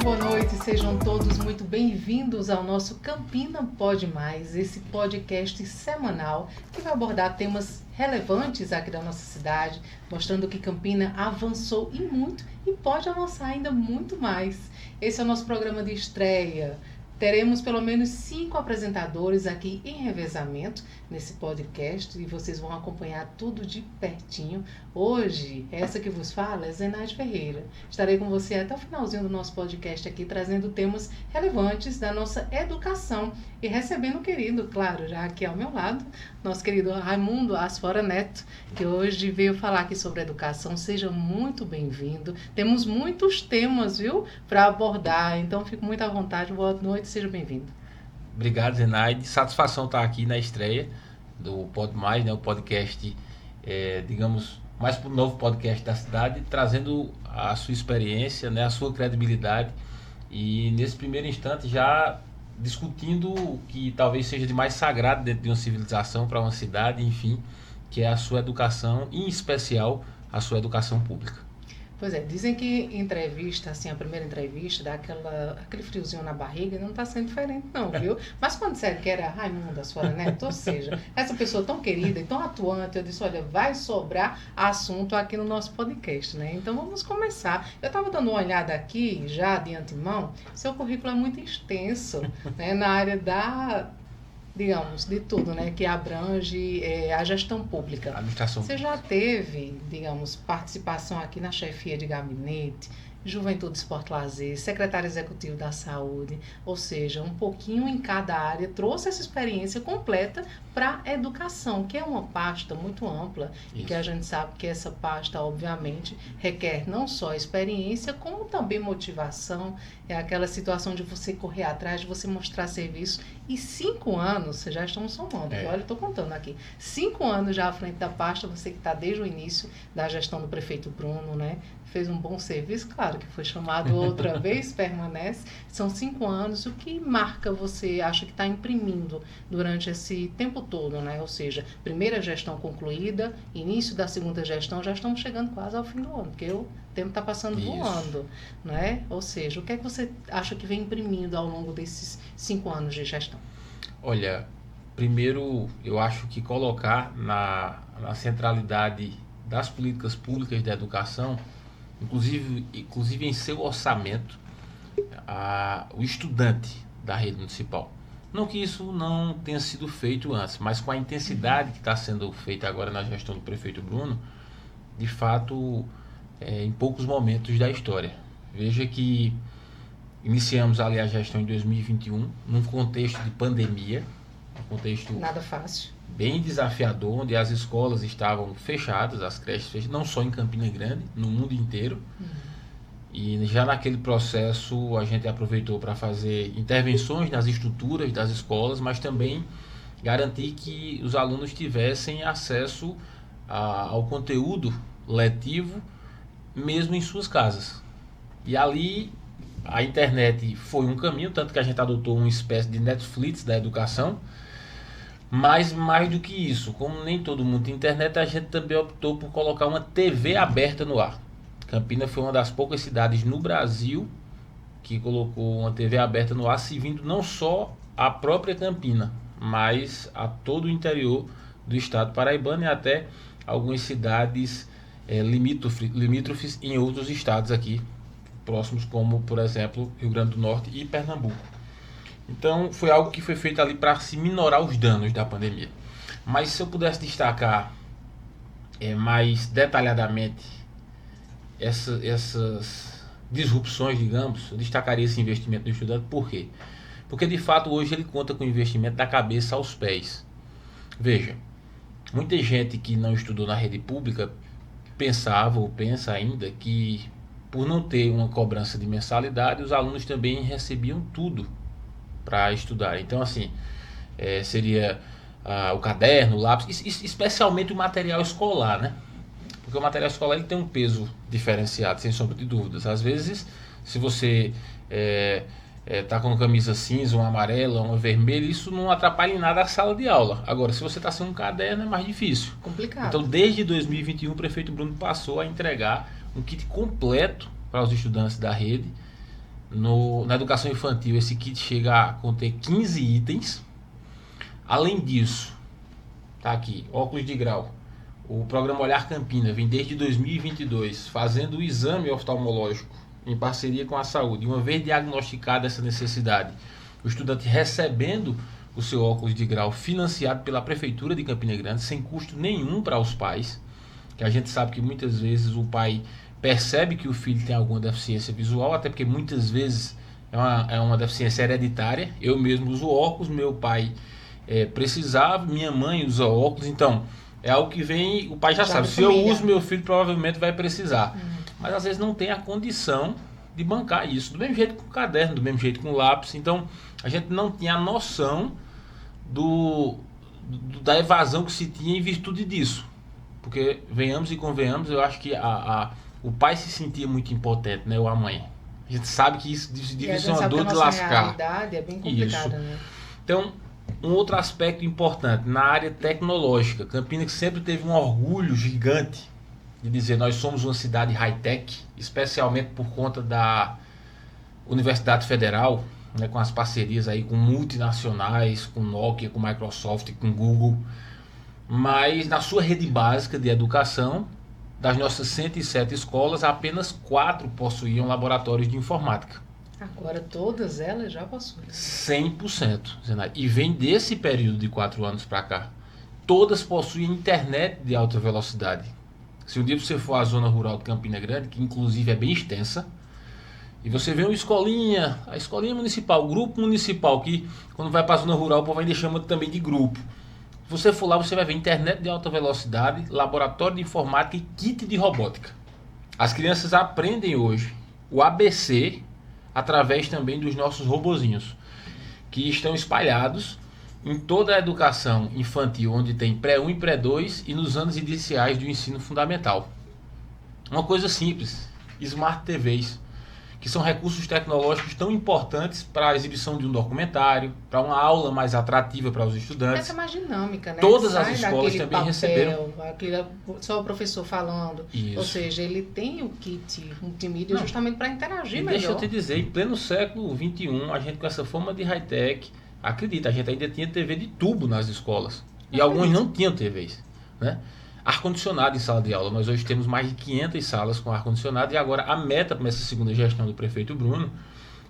boa noite, sejam todos muito bem-vindos ao nosso Campina Pode Mais, esse podcast semanal que vai abordar temas relevantes aqui da nossa cidade, mostrando que Campina avançou e muito e pode avançar ainda muito mais. Esse é o nosso programa de estreia. Teremos pelo menos 5 apresentadores aqui em revezamento nesse podcast e vocês vão acompanhar tudo de pertinho. Hoje, essa que vos fala é Zenaide Ferreira. Estarei com você até o finalzinho do nosso podcast aqui, trazendo temas relevantes da nossa educação e recebendo o querido, claro, já aqui ao meu lado, nosso querido Raimundo Asfora Neto, que hoje veio falar aqui sobre educação. Seja muito bem-vindo. Temos muitos temas, viu, para abordar, então fico muito à vontade. Boa noite, seja bem-vindo. Obrigado, Zenaide. Satisfação estar aqui na estreia do Pode Mais, né, o podcast, digamos, mais para o novo podcast da cidade, trazendo a sua experiência, né, a sua credibilidade e, nesse primeiro instante, já discutindo o que talvez seja de mais sagrado dentro de uma civilização para uma cidade, enfim, que é a sua educação, em especial a sua educação pública. Pois é, dizem que entrevista, assim, a primeira entrevista dá aquele friozinho na barriga e não está sendo diferente não, viu? Mas quando disseram que era Raimundo Asfora Neto, ou seja, essa pessoa tão querida e tão atuante, eu disse, olha, vai sobrar assunto aqui no nosso podcast, né? Então vamos começar. Eu estava dando uma olhada aqui, já de antemão, seu currículo é muito extenso, né, na área da... digamos, de tudo, né, que abrange a gestão pública. Administração. Você já teve, digamos, participação aqui na chefia de gabinete, Juventude, Esporte, Lazer, secretário executivo da Saúde, ou seja, um pouquinho em cada área, trouxe essa experiência completa para a educação, que é uma pasta muito ampla. Isso. E que a gente sabe que essa pasta, obviamente, requer não só experiência, como também motivação, é aquela situação de você correr atrás, de você mostrar serviço. E 5 anos, vocês já estão somando, olha, eu estou contando aqui, 5 anos já à frente da pasta, você que está desde o início da gestão do prefeito Bruno, né? Fez um bom serviço, claro que foi chamado outra vez, permanece. São 5 anos. O que marca você acha que está imprimindo durante esse tempo todo, né? Ou seja, primeira gestão concluída, início da segunda gestão, já estamos chegando quase ao fim do ano, porque o tempo está passando voando, né? Ou seja, o que é que você acha que vem imprimindo ao longo desses 5 anos de gestão? Olha, primeiro eu acho que colocar na centralidade das políticas públicas da educação, inclusive em seu orçamento, o estudante da rede municipal. Não que isso não tenha sido feito antes, mas com a intensidade que está sendo feita agora na gestão do prefeito Bruno, de fato, em poucos momentos da história. Veja que iniciamos ali a gestão em 2021, num contexto de pandemia, um contexto nada fácil, bem desafiador, onde as escolas estavam fechadas, as creches fechadas, não só em Campina Grande, no mundo inteiro. E já naquele processo a gente aproveitou para fazer intervenções nas estruturas das escolas, mas também garantir que os alunos tivessem acesso ao conteúdo letivo, mesmo em suas casas. E ali a internet foi um caminho, tanto que a gente adotou uma espécie de Netflix da educação. Mas mais do que isso, como nem todo mundo tem internet, a gente também optou por colocar uma TV aberta no ar. Campina foi uma das poucas cidades no Brasil que colocou uma TV aberta no ar, servindo não só a própria Campina, mas a todo o interior do estado paraibano e até algumas cidades limítrofes em outros estados aqui próximos, como por exemplo Rio Grande do Norte e Pernambuco. Então foi algo que foi feito ali para se minorar os danos da pandemia. Mas se eu pudesse destacar mais detalhadamente essas disrupções, digamos, eu destacaria esse investimento do estudante. Por quê? Porque de fato hoje ele conta com o investimento da cabeça aos pés. Veja, muita gente que não estudou na rede pública pensava ou pensa ainda que por não ter uma cobrança de mensalidade, os alunos também recebiam tudo para estudar. Então, assim, seria o caderno, o lápis, especialmente o material escolar, né? Porque o material escolar ele tem um peso diferenciado, sem sombra de dúvidas. Às vezes, se você tá com uma camisa cinza, uma amarela, uma vermelha, isso não atrapalha em nada a sala de aula. Agora, se você está sem um caderno, é mais difícil. Complicado. Então, desde 2021, o prefeito Bruno passou a entregar um kit completo para os estudantes da rede, Na educação infantil, esse kit chega a conter 15 itens. Além disso, tá aqui, óculos de grau. O programa Olhar Campina vem desde 2022 fazendo o exame oftalmológico em parceria com a saúde. Uma vez diagnosticada essa necessidade, o estudante recebendo o seu óculos de grau financiado pela Prefeitura de Campina Grande, sem custo nenhum para os pais, que a gente sabe que muitas vezes o pai percebe que o filho tem alguma deficiência visual, até porque muitas vezes é uma deficiência hereditária. Eu mesmo uso óculos, meu pai precisava, minha mãe usa óculos, então é algo que vem, o pai já sabe, se eu uso, meu filho provavelmente vai precisar. Mas às vezes não tem a condição de bancar isso, do mesmo jeito com o caderno, do mesmo jeito com o lápis. Então a gente não tinha a noção da evasão que se tinha em virtude disso. Porque, venhamos e convenhamos, eu acho que o pai se sentia muito impotente, né, ou a mãe. A gente sabe que isso deve ser uma dor de lascar. É bem complicada, né? Então, um outro aspecto importante, na área tecnológica, Campina que sempre teve um orgulho gigante de dizer nós somos uma cidade high-tech, especialmente por conta da Universidade Federal, né, com as parcerias aí com multinacionais, com Nokia, com Microsoft, com Google. Mas na sua rede básica de educação, das nossas 107 escolas, apenas 4 possuíam laboratórios de informática. Agora todas elas já possuem. 100%, Zenaide. E vem desse período de 4 anos para cá. Todas possuem internet de alta velocidade. Se um dia você for à zona rural de Campina Grande, que inclusive é bem extensa, e você vê uma escolinha, a escolinha municipal, o grupo municipal, que quando vai para a zona rural o povo ainda chama também de grupo. Se você for lá, você vai ver internet de alta velocidade, laboratório de informática e kit de robótica. As crianças aprendem hoje o ABC através também dos nossos robozinhos, que estão espalhados em toda a educação infantil, onde tem pré-1 e pré-2 e nos anos iniciais do ensino fundamental. Uma coisa simples, Smart TVs, que são recursos tecnológicos tão importantes para a exibição de um documentário, para uma aula mais atrativa para os estudantes. Essa é mais dinâmica, né? Todas as escolas também papel, receberam. Só o professor falando. Isso. Ou seja, ele tem o kit multimídia justamente para interagir melhor. Deixa eu te dizer, em pleno século XXI, a gente com essa forma de high-tech, acredita, a gente ainda tinha TV de tubo nas escolas. E alguns não tinham TVs, né? Ar-condicionado em sala de aula. Nós hoje temos mais de 500 salas com ar-condicionado e agora a meta para essa segunda gestão do prefeito Bruno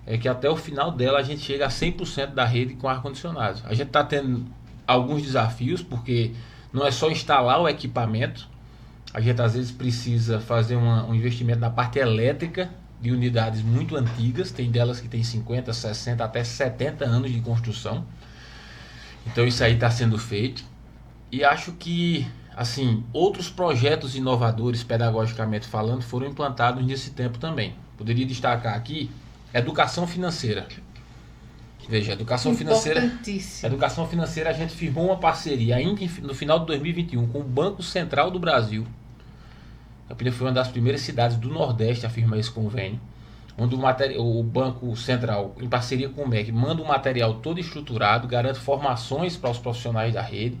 é que até o final dela a gente chegue a 100% da rede com ar-condicionado. A gente está tendo alguns desafios porque não é só instalar o equipamento, a gente às vezes precisa fazer um investimento na parte elétrica de unidades muito antigas, tem delas que tem 50, 60, até 70 anos de construção. Então isso aí está sendo feito e acho que assim, outros projetos inovadores, pedagogicamente falando, foram implantados nesse tempo também. Poderia destacar aqui educação financeira. Veja, educação financeira a gente firmou uma parceria ainda no final de 2021 com o Banco Central do Brasil. Campina foi uma das primeiras cidades do Nordeste a firmar esse convênio, onde o Banco Central, em parceria com o MEC, manda um material todo estruturado, garante formações para os profissionais da rede,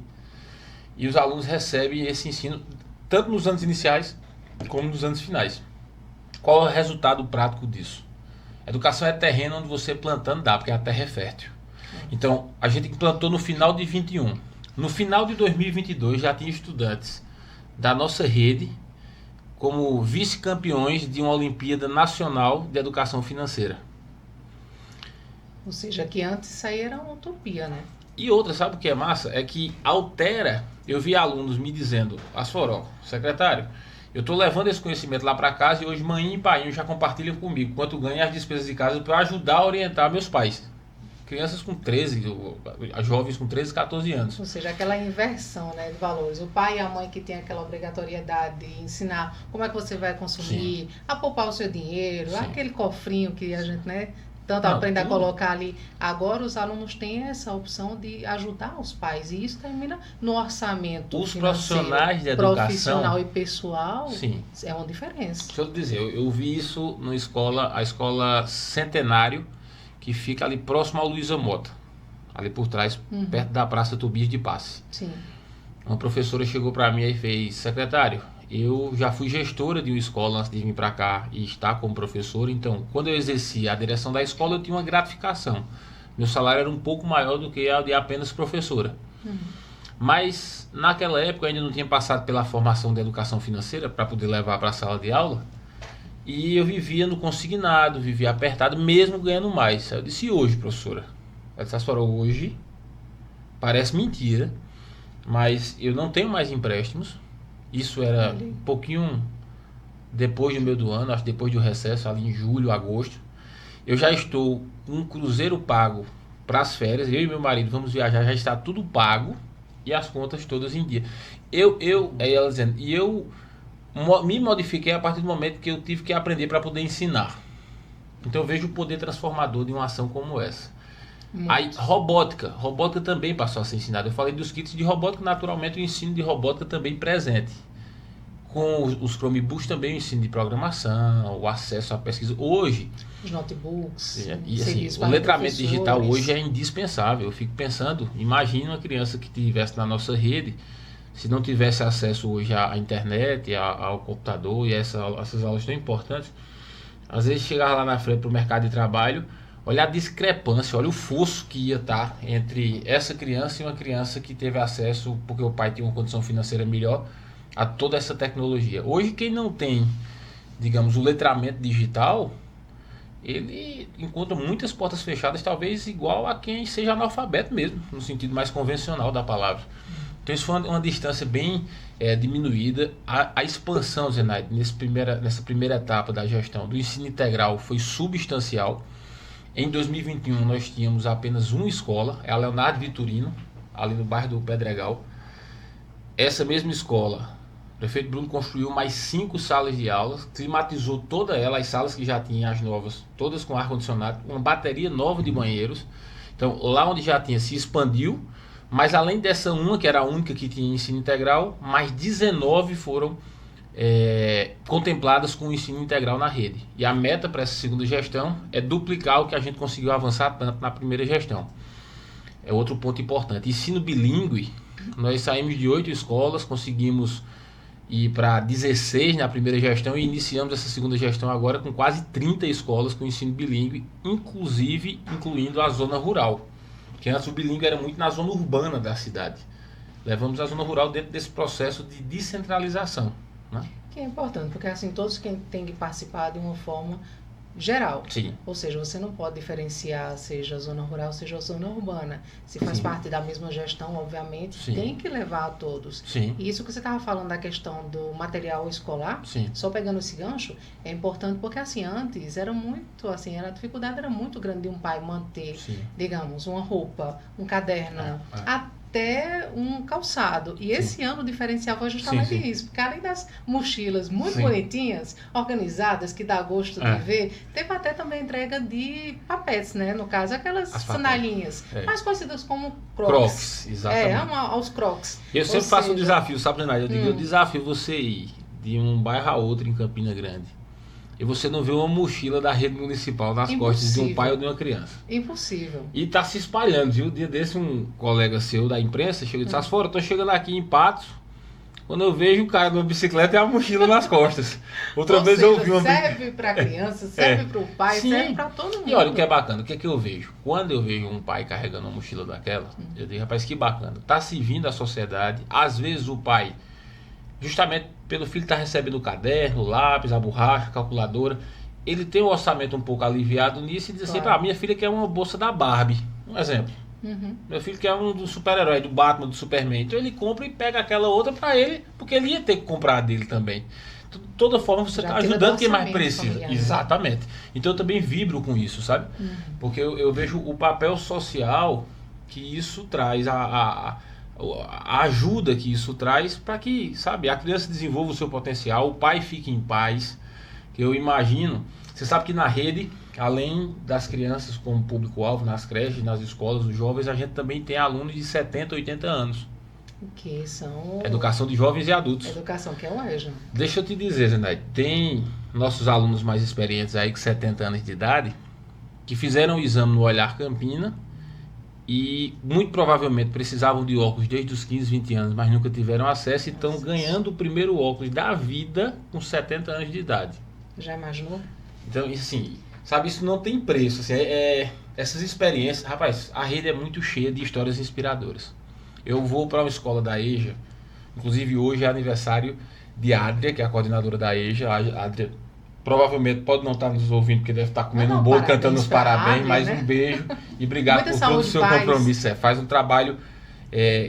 e os alunos recebem esse ensino tanto nos anos iniciais como nos anos finais. Qual é o resultado prático disso? Educação é terreno onde você plantando dá, porque a terra é fértil. Então, a gente implantou no final de 21. No final de 2022 já tinha estudantes da nossa rede como vice-campeões de uma Olimpíada Nacional de Educação Financeira. Ou seja, que antes isso aí era uma utopia, né? E outra, sabe o que é massa? É que altera. Eu vi alunos me dizendo, Asforó, secretário, eu estou levando esse conhecimento lá para casa e hoje mãe e pai já compartilham comigo quanto ganha as despesas de casa para ajudar a orientar meus pais. Crianças com 13, jovens com 13, 14 anos. Ou seja, aquela inversão, né, de valores. O pai e a mãe que tem aquela obrigatoriedade de ensinar como é que você vai consumir, sim, a poupar o seu dinheiro, sim, aquele cofrinho que a gente, né, tanto aprende a colocar ali. Agora os alunos têm essa opção de ajudar os pais. E isso termina no orçamento. Os profissionais de educação, profissional e pessoal, sim, é uma diferença. Deixa eu dizer, eu vi isso na escola, a escola Centenário, que fica ali próximo ao Luiza Mota, ali por trás, perto da Praça Tobias de Passe. Sim. Uma professora chegou para mim e fez, secretário, eu já fui gestora de uma escola antes de vir para cá e estar como professor. Então, quando eu exercia a direção da escola, eu tinha uma gratificação. Meu salário era um pouco maior do que a de apenas professora. Mas, naquela época, eu ainda não tinha passado pela formação de educação financeira para poder levar para a sala de aula. E eu vivia no consignado, vivia apertado, mesmo ganhando mais. Eu disse, e hoje, professora? Ela disse, hoje parece mentira, mas eu não tenho mais empréstimos. Isso era um pouquinho depois do meio do ano, acho que depois do recesso, ali em julho, agosto. Eu já estou com um cruzeiro pago para as férias, eu e meu marido vamos viajar, já está tudo pago e as contas todas em dia. Aí ela dizendo, e eu me modifiquei a partir do momento que eu tive que aprender para poder ensinar. Então eu vejo o poder transformador de uma ação como essa. Aí, robótica também passou a ser ensinada. Eu falei dos kits de robótica, naturalmente o ensino de robótica também presente. Com os Chromebooks também o ensino de programação, o acesso à pesquisa. Hoje, os notebooks, e assim, o letramento digital hoje é indispensável. Eu fico pensando, imagine uma criança que estivesse na nossa rede, se não tivesse acesso hoje à internet, ao computador e essas aulas tão importantes, às vezes chegar lá na frente para o mercado de trabalho, olha a discrepância, olha o fosso que ia estar entre essa criança e uma criança que teve acesso, porque o pai tinha uma condição financeira melhor, a toda essa tecnologia. Hoje quem não tem, digamos, o letramento digital, ele encontra muitas portas fechadas, talvez igual a quem seja analfabeto mesmo, no sentido mais convencional da palavra. Então isso foi uma distância bem diminuída. A expansão, Zenaide, nessa primeira etapa da gestão do ensino integral foi substancial. Em 2021 nós tínhamos apenas uma escola, a Leonardo Vitorino, ali no bairro do Pedregal. Essa mesma escola, o prefeito Bruno construiu mais 5 salas de aulas, climatizou toda ela, as salas que já tinham, as novas, todas com ar-condicionado, uma bateria nova de banheiros. Então lá onde já tinha se expandiu, mas além dessa uma, que era a única que tinha ensino integral, mais 19 foram contempladas com o ensino integral na rede. E a meta para essa segunda gestão é duplicar o que a gente conseguiu avançar tanto na primeira gestão. É outro ponto importante. Ensino bilíngue, nós saímos de 8 escolas, conseguimos ir para 16 na primeira gestão e iniciamos essa segunda gestão agora com quase 30 escolas com ensino bilíngue, incluindo a zona rural. Que antes o bilíngue era muito na zona urbana da cidade. Levamos a zona rural dentro desse processo de descentralização. Que é importante, porque assim, todos que têm que participar de uma forma geral. Sim. Ou seja, você não pode diferenciar, seja a zona rural, seja a zona urbana. Se faz parte da mesma gestão, obviamente, tem que levar a todos. Sim. E isso que você estava falando da questão do material escolar, só pegando esse gancho, é importante porque assim, antes era muito, assim, a dificuldade era muito grande de um pai manter, digamos, uma roupa, um caderno, até um calçado. E esse ano o diferencial foi justamente isso. Porque além das mochilas muito bonitinhas, organizadas, que dá gosto de ver, teve até também entrega de papetes, né? No caso, aquelas sandalinhas, mais conhecidas como Crocs. Exatamente. Aos Crocs. Eu sempre faço um desafio, sabe, Renato? Eu digo, eu desafio você ir de um bairro a outro em Campina Grande e você não vê uma mochila da rede municipal nas costas de um pai ou de uma criança. Impossível. E tá se espalhando, viu? Um dia desse um colega seu da imprensa chegou e disse, eu tô chegando aqui em Patos, quando eu vejo o cara numa bicicleta e a mochila nas costas. Outra vez eu vi uma... serve para criança, serve para o pai, serve para todo mundo. E olha o que é bacana, o que é que eu vejo? Quando eu vejo um pai carregando uma mochila daquela, eu digo, rapaz, que bacana. Tá servindo à sociedade, às vezes o pai... justamente pelo filho estar recebendo o caderno, o lápis, a borracha, a calculadora, ele tem um orçamento um pouco aliviado nisso e diz assim, minha filha quer uma bolsa da Barbie, um exemplo. Meu filho quer um do super-herói, do Batman, do Superman. Então ele compra e pega aquela outra para ele, porque ele ia ter que comprar dele também. De toda forma você está ajudando quem mais precisa. Familiar. Exatamente. Então eu também vibro com isso, sabe? Porque eu vejo o papel social que isso traz, a ajuda que isso traz para que, sabe, a criança desenvolva o seu potencial, o pai fique em paz. Eu imagino, você sabe que na rede, além das crianças como público-alvo, nas creches, nas escolas, os jovens, a gente também tem alunos de 70, 80 anos. Que são... Educação de jovens e adultos. Educação que é o EJA. Deixa eu te dizer, Zenaide, tem nossos alunos mais experientes aí, com 70 anos de idade, que fizeram o exame no Olhar Campina e muito provavelmente precisavam de óculos desde os 15, 20 anos, mas nunca tiveram acesso e estão ganhando o primeiro óculos da vida com 70 anos de idade. Já imaginou? Então, assim, sabe, isso não tem preço. Assim, essas experiências, rapaz, a rede é muito cheia de histórias inspiradoras. Eu vou para uma escola da EJA, inclusive hoje é aniversário de Adria, que é a coordenadora da EJA. A Adria provavelmente pode não estar nos ouvindo, porque deve estar comendo um bolo, cantando os parabéns, Adria, mas né? Um beijo e obrigado por todo o seu compromisso. Faz um trabalho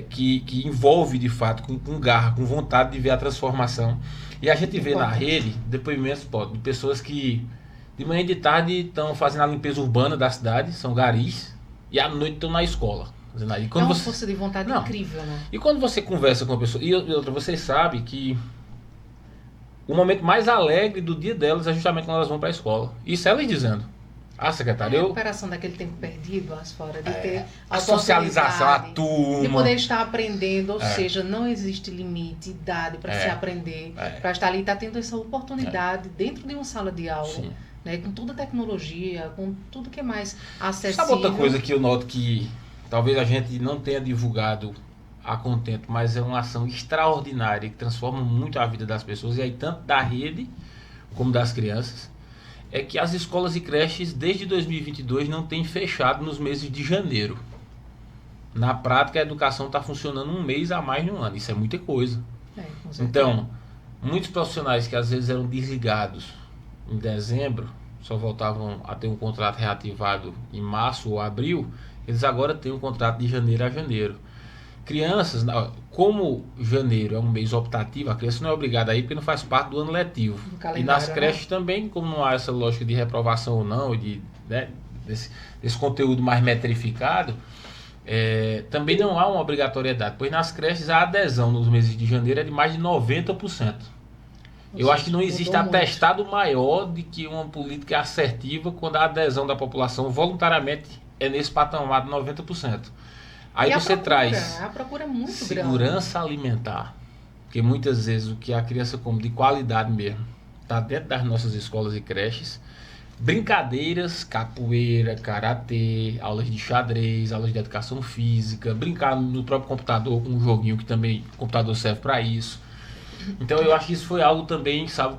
que envolve, de fato, com garra, com vontade de ver a transformação. E a gente vê na rede depoimentos de pessoas que de manhã e de tarde estão fazendo a limpeza urbana da cidade, são garis, e à noite estão na escola. E quando é uma força de vontade incrível, né? E quando você conversa com a pessoa, e outra, você sabe que o momento mais alegre do dia delas é justamente quando elas vão para a escola. Isso é elas dizendo. Secretária, a recuperação daquele tempo perdido, fora de ter a socialização, a turma. De poder estar aprendendo, ou seja, não existe limite, idade para se aprender, para estar ali, estar tendo essa oportunidade dentro de uma sala de aula, né, com toda a tecnologia, com tudo que é mais acessível. Sabe outra coisa que eu noto que talvez a gente não tenha divulgado a contento, mas é uma ação extraordinária que transforma muito a vida das pessoas, e aí tanto da rede como das crianças, é que as escolas e creches desde 2022 não têm fechado nos meses de janeiro. Na prática, a educação está funcionando um mês a mais no ano. Isso é muita coisa. Então, muitos profissionais que às vezes eram desligados em dezembro, só voltavam a ter um contrato reativado em março ou abril, eles agora têm um contrato de janeiro a janeiro. Crianças, como janeiro é um mês optativo, a criança não é obrigada a ir porque não faz parte do ano letivo. E nas creches também, como não há essa lógica de reprovação ou não, desse conteúdo mais metrificado, também não há uma obrigatoriedade, pois nas creches a adesão nos meses de janeiro é de mais de 90%. Eu acho que não existe atestado maior de que uma política assertiva quando a adesão da população voluntariamente é nesse patamar de 90%. Aí você traz a procura é muito segurança alimentar, porque muitas vezes o que a criança come de qualidade mesmo está dentro das nossas escolas e creches. Brincadeiras, capoeira, karatê, aulas de xadrez, aulas de educação física, brincar no próprio computador com um joguinho que também o computador serve para isso. Então eu acho que isso foi algo também, sabe,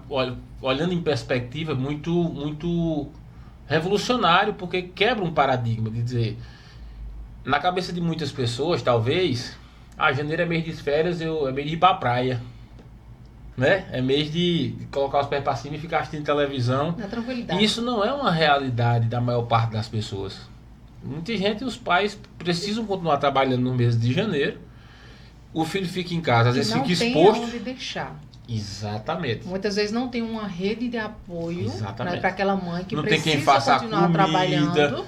olhando em perspectiva, muito, muito revolucionário, porque quebra um paradigma de dizer, na cabeça de muitas pessoas, talvez, janeiro é mês de férias, é mês de ir pra praia, né? É mês de colocar os pés para cima e ficar assistindo televisão. Na tranquilidade. E isso não é uma realidade da maior parte das pessoas. Muita gente, os pais precisam continuar trabalhando no mês de janeiro. O filho fica em casa, às vezes fica exposto. Não tem onde deixar. Exatamente. Muitas vezes não tem uma rede de apoio, né, para aquela mãe que não precisa tem quem faça continuar trabalhando,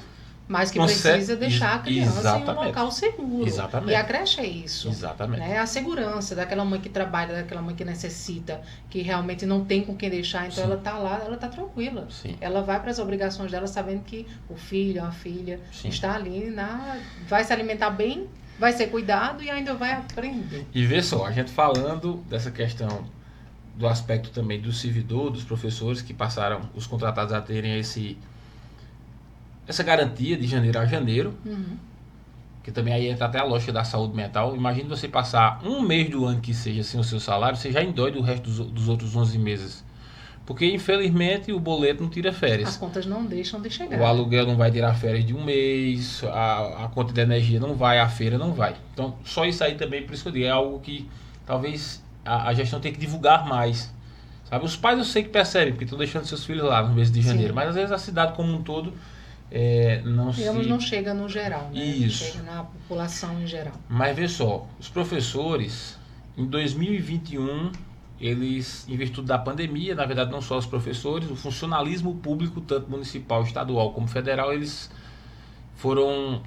mas que precisa deixar a criança em um local seguro. Exatamente. E a creche é isso. Exatamente. Né? A segurança daquela mãe que trabalha, daquela mãe que necessita, que realmente não tem com quem deixar, então ela está lá, ela está tranquila. Sim. Ela vai para as obrigações dela sabendo que o filho, a filha está ali, vai se alimentar bem, vai ser cuidado e ainda vai aprender. E vê só, a gente falando dessa questão do aspecto também do servidor, dos professores que passaram, os contratados a terem essa garantia de janeiro a janeiro, que também aí entra até a lógica da saúde mental. Imagine você passar um mês do ano que seja sem o seu salário, você já endói do resto dos outros 11 meses. Porque, infelizmente, o boleto não tira férias. As contas não deixam de chegar. O aluguel não vai tirar férias de um mês, a conta de energia não vai, a feira não vai. Então, só isso aí também, por isso que eu digo, é algo que talvez a gestão tenha que divulgar mais. Sabe? Os pais eu sei que percebem, porque estão deixando seus filhos lá no mês de janeiro, mas às vezes a cidade como um todo não chega no geral, né? Isso. Chega na população em geral. Mas vê só, os professores, em 2021, eles, em virtude da pandemia, na verdade não só os professores, o funcionalismo público, tanto municipal, estadual como federal, eles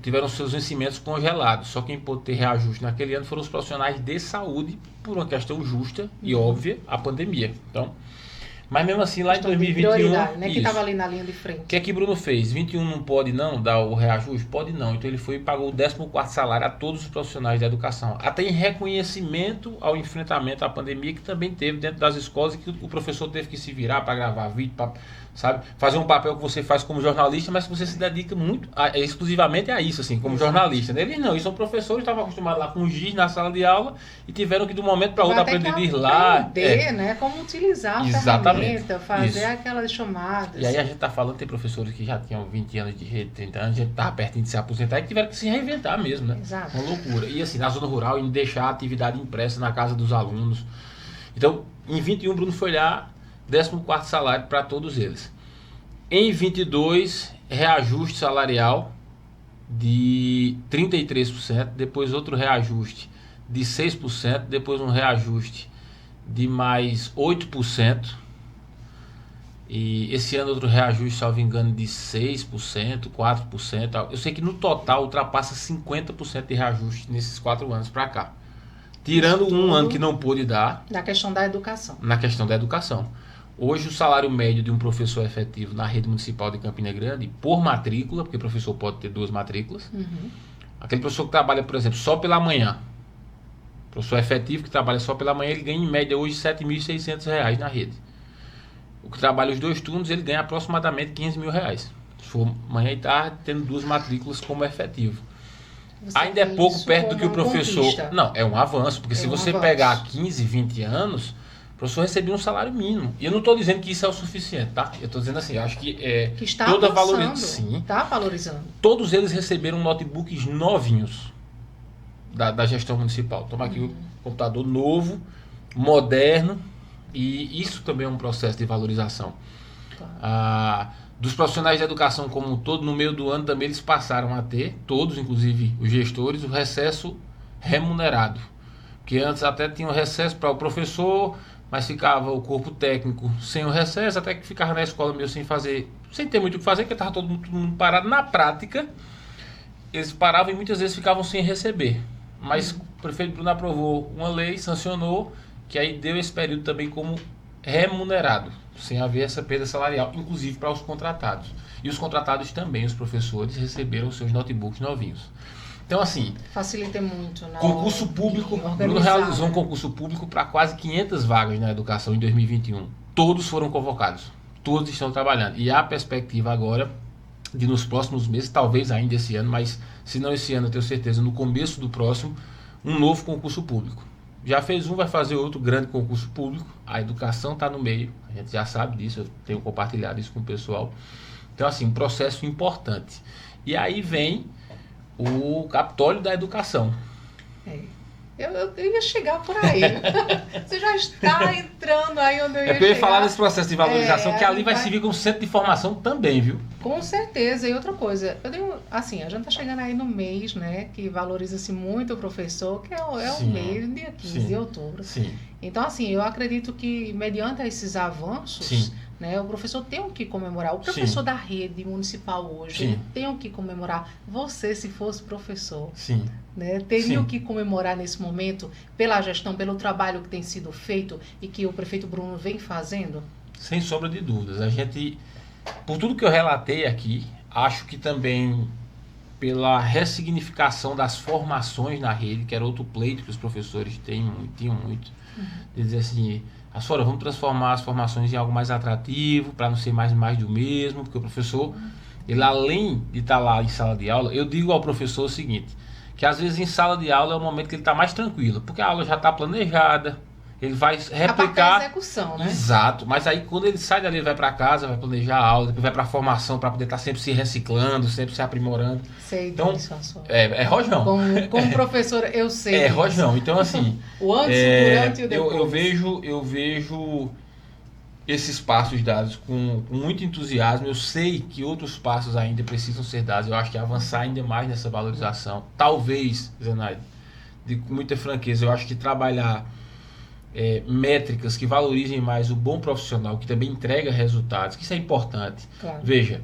tiveram seus vencimentos congelados. Só quem pôde ter reajuste naquele ano foram os profissionais de saúde, por uma questão justa e óbvia, a pandemia. Então, Mas mesmo assim, lá em Questão de 2021... prioridade, né? Que isso. estava ali na linha de O frente. que é que Bruno fez? 21 não pode não dar o reajuste? Pode não. Então ele foi e pagou o 14º salário a todos os profissionais da educação. Até em reconhecimento ao enfrentamento à pandemia que também teve dentro das escolas e que o professor teve que se virar para gravar vídeo, para, sabe, fazer um papel que você faz como jornalista, mas que você se dedica muito exclusivamente a isso, assim, como jornalista. Eles não, eles são professores, estavam acostumados lá com o giz na sala de aula e tiveram que de um momento para outro aprender de ir lá. Aprender, né? Como utilizar a ferramenta, fazer aquelas chamadas. E aí a gente tá falando, tem professores que já tinham 20 anos de rede, 30 anos, a gente tava pertinho de se aposentar e tiveram que se reinventar mesmo, né? Exato. Uma loucura. E assim, na zona rural, em deixar a atividade impressa na casa dos alunos. Então, em 21, Bruno foi lá, 14º salário para todos eles. Em 22, reajuste salarial de 33%, depois outro reajuste de 6%, depois um reajuste de mais 8%. E esse ano outro reajuste, salvo engano, de 6%, 4%. Eu sei que no total ultrapassa 50% de reajuste nesses 4 anos para cá. Tirando um ano que não pôde dar. Na questão da educação. Na questão da educação. Hoje o salário médio de um professor efetivo na rede municipal de Campina Grande, por matrícula, porque o professor pode ter 2 matrículas. Aquele professor que trabalha, por exemplo, só pela manhã. Professor efetivo que trabalha só pela manhã, ele ganha em média hoje R$ 7.600 na rede. O que trabalha os 2 turnos, ele ganha aproximadamente R$ 15.000. Se for manhã e tarde, tendo 2 matrículas como efetivo. Você ainda é pouco perto do que o professor... Conquista. Não, é um avanço, porque se você pegar 15, 20 anos, o professor recebia um salário mínimo. E eu não estou dizendo que isso é o suficiente, tá? Eu estou dizendo assim, eu acho que está toda valorização. Sim. Está valorizando. Todos eles receberam notebooks novinhos da gestão municipal. Toma aqui o computador novo, moderno, e isso também é um processo de valorização. Dos profissionais de educação como um todo, no meio do ano também eles passaram a ter, todos, inclusive os gestores, o recesso remunerado. Porque antes até tinha o recesso para o professor, mas ficava o corpo técnico sem o recesso, até que ficava na escola meio sem ter muito o que fazer, porque estava todo mundo parado. Na prática, eles paravam e muitas vezes ficavam sem receber. Mas o prefeito Bruno aprovou uma lei, sancionou, que aí deu esse período também como remunerado, sem haver essa perda salarial, inclusive para os contratados. E os contratados também, os professores, receberam seus notebooks novinhos. Então, assim... Facilita muito. Concurso público, Bruno realizou um concurso público para quase 500 vagas na educação em 2021. Todos foram convocados, todos estão trabalhando. E há a perspectiva agora de nos próximos meses, talvez ainda esse ano, mas se não esse ano, eu tenho certeza, no começo do próximo, um novo concurso público. Já fez um, vai fazer outro grande concurso público. A educação está no meio, a gente já sabe disso, eu tenho compartilhado isso com o pessoal. Então, assim, um processo importante. E aí vem o Capitólio da Educação. Eu ia chegar por aí. Você já está entrando aí onde eu ia chegar. Eu ia falar desse processo de valorização, que ali vai servir como centro de formação também, viu? Com certeza. E outra coisa, assim, a gente está chegando aí no mês, né, que valoriza-se muito o professor, que é o mês, dia 15 de outubro. Sim. Então, assim, eu acredito que, mediante esses avanços, né, o professor tem o que comemorar. O professor da rede municipal hoje tem o que comemorar. Você, se fosse professor, né, teria o que comemorar nesse momento pela gestão, pelo trabalho que tem sido feito e que o prefeito Bruno vem fazendo? Sem sombra de dúvidas. A gente, por tudo que eu relatei aqui, acho que também pela ressignificação das formações na rede, que era outro pleito que os professores tinham muito, de dizer assim, vamos transformar as formações em algo mais atrativo, para não ser mais do mesmo, porque o professor, ele além de estar lá em sala de aula, eu digo ao professor o seguinte, que às vezes em sala de aula é o momento que ele está mais tranquilo, porque a aula já está planejada, ele vai replicar... A execução, né? Exato, mas aí quando ele sai dali, ele vai para casa, vai planejar a aula, depois vai para a formação, para poder estar sempre se reciclando, sempre se aprimorando. Sei então, disso, é rojão. Como professor, eu sei disso. Rojão, então assim... o antes, o durante e o depois. Eu vejo esses passos dados com muito entusiasmo. Eu sei que outros passos ainda precisam ser dados. Eu acho que avançar ainda mais nessa valorização. Talvez, Zenaide, com muita franqueza, eu acho que trabalhar métricas que valorizem mais o bom profissional, que também entrega resultados, que isso é importante. Claro. Veja,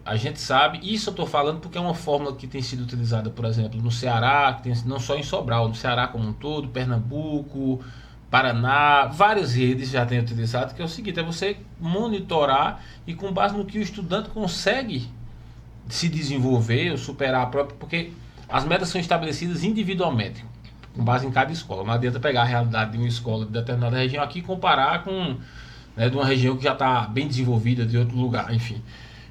a gente sabe, isso eu estou falando porque é uma fórmula que tem sido utilizada, por exemplo, no Ceará, não só em Sobral, no Ceará como um todo, Pernambuco, Paraná, várias redes já têm utilizado, que é o seguinte, é você monitorar e com base no que o estudante consegue se desenvolver ou superar a própria, porque as metas são estabelecidas individualmente, com base em cada escola. Não adianta pegar a realidade de uma escola de determinada região aqui e comparar com, né, de uma região que já está bem desenvolvida de outro lugar, enfim.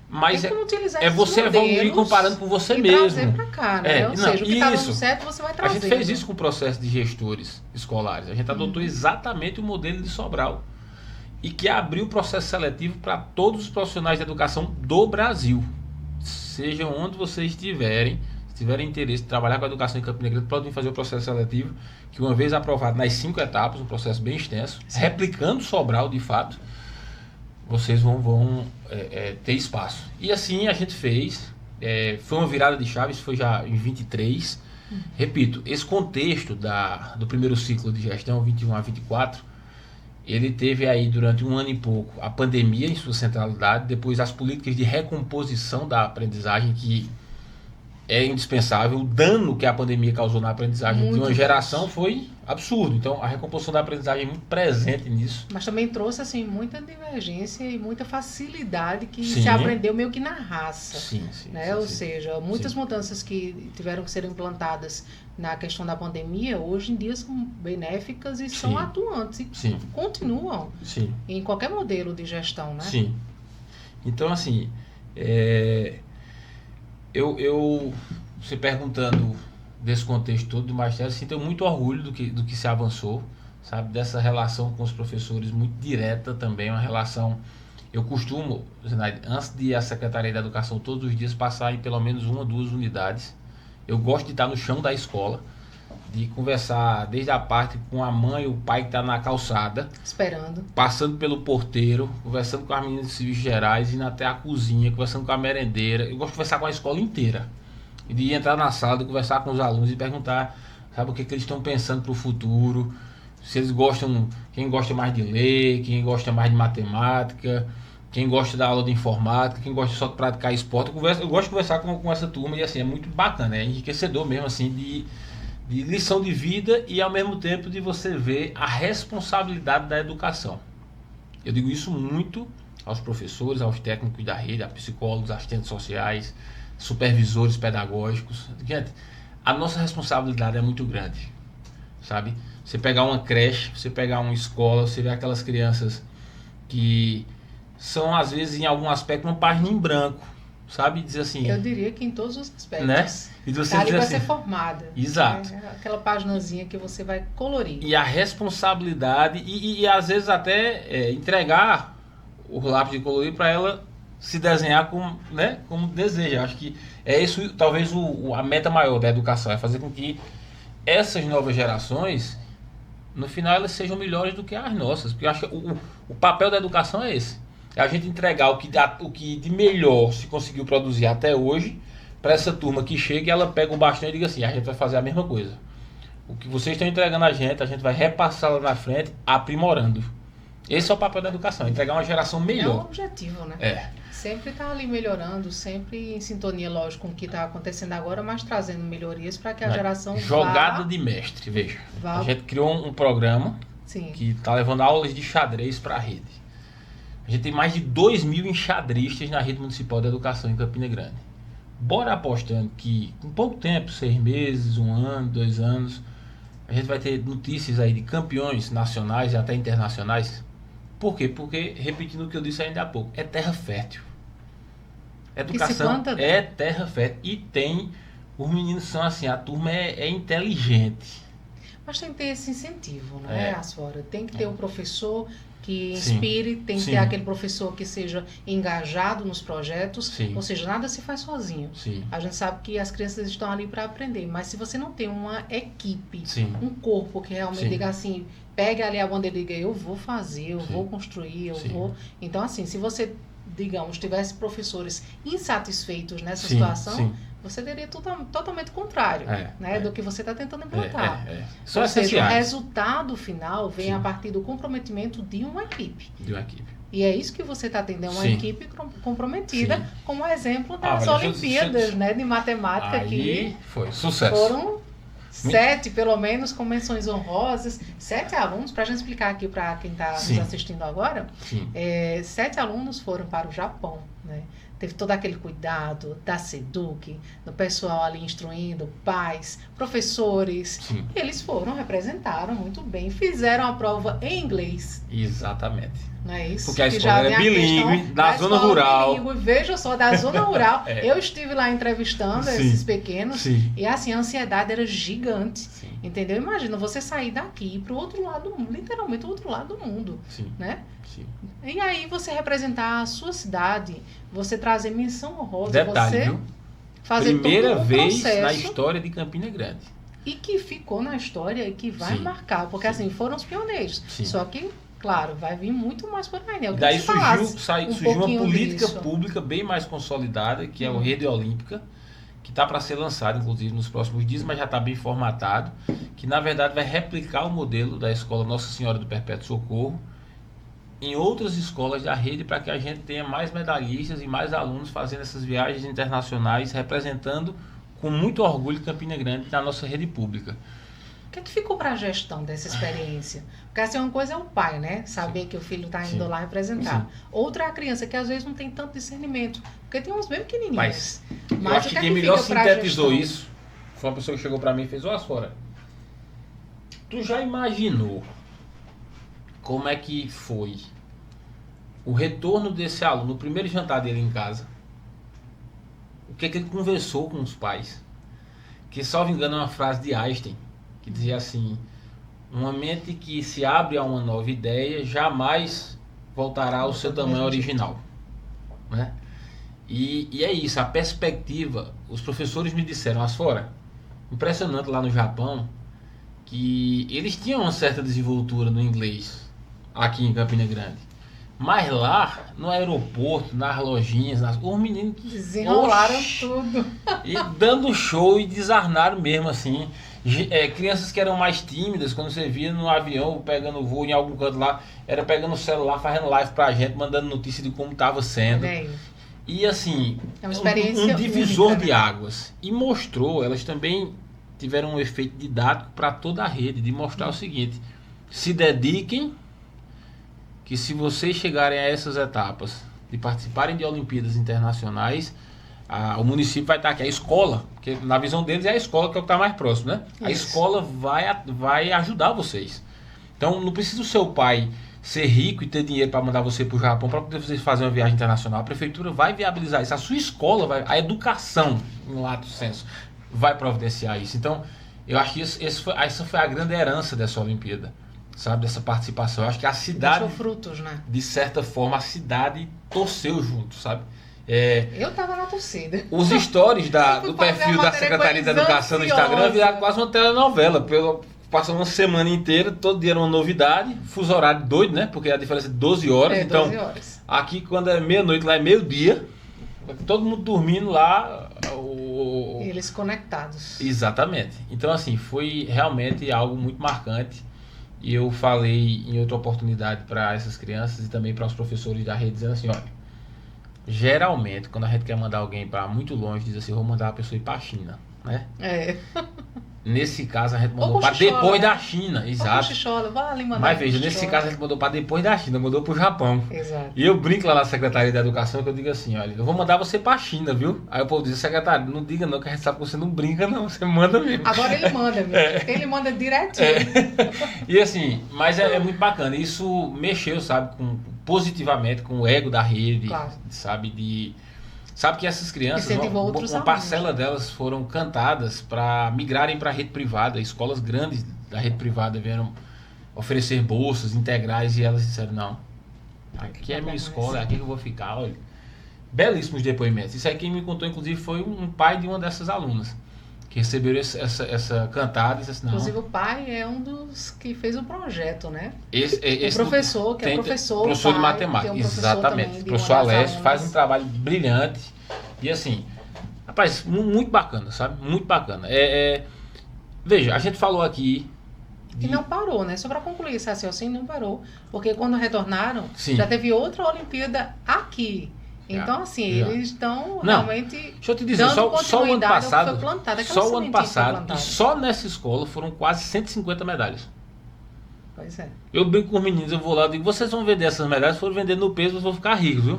Mas é você evoluir comparando com você mesmo. Trazer para cá, né? Ou seja, o que está dando certo você vai trazer. A gente fez isso com o processo de gestores escolares. A gente adotou exatamente o modelo de Sobral e que abriu o processo seletivo para todos os profissionais de educação do Brasil. Sejam onde vocês estiverem, se tiverem interesse em trabalhar com a educação em Campina Grande, podem fazer o processo seletivo, que uma vez aprovado nas 5 etapas, um processo bem extenso, replicando Sobral de fato, vocês vão ter espaço. E assim a gente fez, foi uma virada de chave, isso foi já em 23. Repito, esse contexto do primeiro ciclo de gestão, 21 a 24, ele teve aí durante um ano e pouco a pandemia em sua centralidade, depois as políticas de recomposição da aprendizagem, que é indispensável. O dano que a pandemia causou na aprendizagem de uma geração foi absurdo. Então a recomposição da aprendizagem é muito presente nisso. Mas também trouxe assim muita divergência e muita facilidade que se aprendeu meio que na raça. Ou seja, muitas mudanças que tiveram que ser implantadas na questão da pandemia, hoje em dia são benéficas e são atuantes e continuam em qualquer modelo de gestão, né? Sim. Então, assim, você perguntando desse contexto todo do magistério, assim, tenho muito orgulho do que se avançou, sabe? Dessa relação com os professores muito direta também, uma relação... Eu costumo, antes de ir à Secretaria da Educação todos os dias, passar em pelo menos 1 ou 2 unidades. Eu gosto de estar no chão da escola, de conversar desde a parte com a mãe e o pai que está na calçada, esperando, passando pelo porteiro, conversando com as meninas de serviços gerais, indo até a cozinha, conversando com a merendeira. Eu gosto de conversar com a escola inteira, e de entrar na sala, de conversar com os alunos e perguntar, sabe, o que eles estão pensando para o futuro, se eles gostam, quem gosta mais de ler, quem gosta mais de matemática, quem gosta da aula de informática, quem gosta só de praticar esporte. Eu gosto de conversar com essa turma e assim, é muito bacana, é enriquecedor mesmo, assim, de lição de vida e ao mesmo tempo de você ver a responsabilidade da educação. Eu digo isso muito aos professores, aos técnicos da rede, a psicólogos, assistentes sociais, supervisores pedagógicos. Gente, a nossa responsabilidade é muito grande, sabe? Você pegar uma creche, você pegar uma escola, você vê aquelas crianças que são, às vezes, em algum aspecto, uma página em branco, sabe? Dizer assim... Eu diria que em todos os aspectos. Né? E você ali vai assim, ser formada. Exato. Aquela paginazinha que você vai colorir. E a responsabilidade, e às vezes até entregar o lápis de colorir para ela se desenhar como, né, como deseja. Acho que é isso, talvez, a meta maior da educação, é fazer com que essas novas gerações, no final, elas sejam melhores do que as nossas. Porque eu acho que o papel da educação é esse. É a gente entregar o que de melhor se conseguiu produzir até hoje para essa turma que chega e ela pega o bastão e diga assim, a gente vai fazer a mesma coisa. O que vocês estão entregando a gente vai repassar lá na frente, aprimorando. Esse é o papel da educação, entregar uma geração melhor. É um objetivo, né? Sempre está ali melhorando, sempre em sintonia, lógico, com o que está acontecendo agora, mas trazendo melhorias para que a geração jogada de mestre, veja. A gente criou um programa que está levando aulas de xadrez para a rede. A gente tem mais de 2.000 enxadristas na rede municipal de educação em Campina Grande. Bora apostando que em pouco tempo, 6 meses, 1 ano, 2 anos, a gente vai ter notícias aí de campeões nacionais e até internacionais. Por quê? Porque, repetindo o que eu disse ainda há pouco, é terra fértil. Educação é terra fértil. E os meninos são assim, a turma é inteligente. Mas tem que ter esse incentivo, né, Asfora? Tem que ter um professor que inspire, tem que ter aquele professor que seja engajado nos projetos, ou seja, nada se faz sozinho. A gente sabe que as crianças estão ali para aprender, mas se você não tem uma equipe, um corpo que realmente diga assim, pega ali a bandeira e diga, eu vou fazer, eu vou construir, eu vou... Então, assim, se você, digamos, tivesse professores insatisfeitos nessa situação, você teria totalmente contrário do que você está tentando implantar. Ou seja, o resultado final vem a partir do comprometimento de uma equipe. E é isso que você está tendo, uma equipe comprometida, como exemplo das Olimpíadas de matemática, que foi sucesso. Foram 7, pelo menos, com menções honrosas. 7 alunos, para a gente explicar aqui para quem está nos assistindo agora, 7 alunos foram para o Japão, né? Teve todo aquele cuidado da SEDUC, do pessoal ali instruindo, pais, professores. Sim. Eles foram, representaram muito bem, fizeram a prova em inglês. Exatamente. Não é isso? Porque a escola é bilíngue, da zona rural. Bilíngue, veja só, da zona rural. Eu estive lá entrevistando esses pequenos e assim, a ansiedade era gigante. Sim. Entendeu? Imagina você sair daqui e ir para o outro lado do mundo, literalmente o outro lado do mundo. Sim. Né? Sim. E aí você representar a sua cidade, você trazer menção honrosa, detalhe, você viu? fazer Primeira todo um vez processo, na história de Campina Grande. E que ficou na história e que vai marcar, porque assim, foram os pioneiros. Só que, claro, vai vir muito mais por aí, né? E daí surgiu uma política pública bem mais consolidada, que é o Rede Olímpica, que está para ser lançado, inclusive, nos próximos dias, mas já está bem formatado, que na verdade vai replicar o modelo da Escola Nossa Senhora do Perpétuo Socorro em outras escolas da rede, para que a gente tenha mais medalhistas e mais alunos fazendo essas viagens internacionais, representando com muito orgulho Campina Grande na nossa rede pública. O que é que ficou para a gestão dessa experiência? Porque assim, uma coisa é o pai, né? Saber que o filho está indo lá representar. Outra é a criança, que às vezes não tem tanto discernimento. Porque tem uns bem pequenininhos. Mas eu acho que quem melhor sintetizou isso foi uma pessoa que chegou para mim e fez: ó, Sora, tu já imaginou como é que foi o retorno desse aluno, no primeiro jantar dele em casa? O que é que ele conversou com os pais? Que, salvo engano, é uma frase de Einstein, que dizia assim: uma mente que se abre a uma nova ideia jamais voltará ao seu tamanho original. Né? E é isso, a perspectiva. Os professores me disseram: Asfora, impressionante lá no Japão, que eles tinham uma certa desenvoltura no inglês aqui em Campina Grande, mas lá no aeroporto, nas lojinhas, os meninos desenrolaram tudo e dando show e desarnaram mesmo assim. Crianças que eram mais tímidas, quando você via no avião pegando voo em algum canto lá, era pegando o celular, fazendo live pra gente, mandando notícia de como estava sendo. E assim, é uma experiência um divisor única, de águas. E mostrou, elas também tiveram um efeito didático para toda a rede, de mostrar o seguinte: se dediquem, que se vocês chegarem a essas etapas de participarem de Olimpíadas Internacionais, o município vai estar aqui, a escola, porque na visão deles é a escola que é o que está mais próximo, né? Isso. A escola vai ajudar vocês. Então não precisa o seu pai ser rico e ter dinheiro para mandar você para o Japão para poder vocês fazer uma viagem internacional. A prefeitura vai viabilizar isso, a sua escola, a educação, em lato senso, vai providenciar isso. Então eu acho que essa foi a grande herança dessa Olimpíada, sabe, dessa participação. Eu acho que a cidade, deixou frutos, né? De certa forma, a cidade torceu junto, sabe? Eu tava na torcida. Os stories do perfil da Secretaria da Educação no Instagram viraram quase uma telenovela. Passou uma semana inteira, todo dia era uma novidade. Fuso horário doido, né? Porque a diferença é de 12 horas. Então, 12 horas. Aqui quando é meia-noite, lá é meio-dia. Todo mundo dormindo lá. E eles conectados. Exatamente. Então, assim, foi realmente algo muito marcante. E eu falei em outra oportunidade para essas crianças e também para os professores da rede, dizendo assim: olha, geralmente, quando a gente quer mandar alguém para muito longe, diz assim: vou mandar a pessoa ir para a China, né? Nesse caso, a gente mandou para depois da China. Exato. Mas veja, nesse caso, a gente mandou para depois da China, mandou para o Japão. Exato. E eu brinco lá na Secretaria da Educação, que eu digo assim: olha, eu vou mandar você para a China, viu? Aí o povo diz: secretário, não diga não, que a gente sabe que você não brinca não, você manda mesmo. Agora ele manda mesmo, ele manda direitinho. E assim, mas é muito bacana. Isso mexeu, sabe, positivamente com o ego da rede, claro. Sabe que essas crianças, uma parcela delas foram cantadas para migrarem para a rede privada. Escolas grandes da rede privada vieram oferecer bolsas integrais e elas disseram: não, aqui é minha escola, é aqui que eu vou ficar. Olha, belíssimos depoimentos. Isso aí quem me contou, inclusive, foi um pai de uma dessas alunas que receberam essa cantada e disse assim: não. Inclusive o pai é um dos que fez o projeto, né? Esse professor, que é professor de matemática, exatamente. O professor Alessio faz um trabalho brilhante e assim, rapaz, muito bacana, sabe? Muito bacana. Veja, a gente falou aqui e não parou, né? Só para concluir esse raciocínio, não parou. Porque quando retornaram, já teve outra Olimpíada aqui. Então, assim, Já. eles estão Não, realmente deixa eu te dizer, dando só o ano continuidade ao que passado, foi plantado. Aquela só o ano sementinha que foi passado, e plantada. só nessa escola foram quase 150 medalhas. Pois é. Eu brinco com os meninos, eu vou lá e digo, vocês vão vender essas medalhas, se forem vender no peso, vocês vão ficar ricos, viu?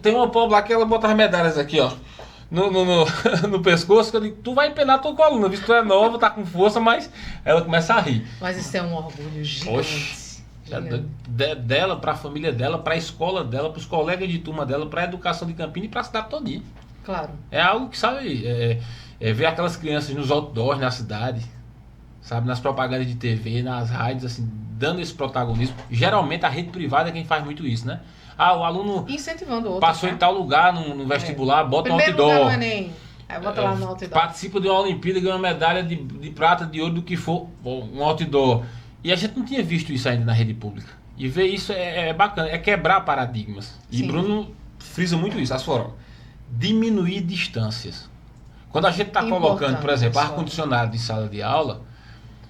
Tem uma pobre lá que ela bota as medalhas aqui, ó, no pescoço, que eu digo, tu vai empenar tua coluna, visto que tu é nova, tá com força, mas ela começa a rir. Mas isso é um orgulho gigante. Oxe. Gigante. Dela, para a família dela, para a escola dela, para os colegas de turma dela, para a educação de Campina e para a cidade todinha. Claro. É algo que, sabe, ver aquelas crianças nos outdoors na cidade, sabe, nas propagandas de TV, nas rádios, assim, dando esse protagonismo. Geralmente a rede privada é quem faz muito isso, né? Ah, o aluno Incentivando o outro. passou em tal lugar no vestibular, bota um Primeiro outdoor. lugar no Enem. Aí bota lá no outdoor. Participa de uma Olimpíada, ganha uma medalha de prata, de ouro, do que for, um outdoor. E a gente não tinha visto isso ainda na rede pública. E ver isso é bacana, é quebrar paradigmas. E Sim. Bruno frisa muito isso, as foram diminuir distâncias. Quando a gente está colocando, por exemplo, ar-condicionado em sala de aula,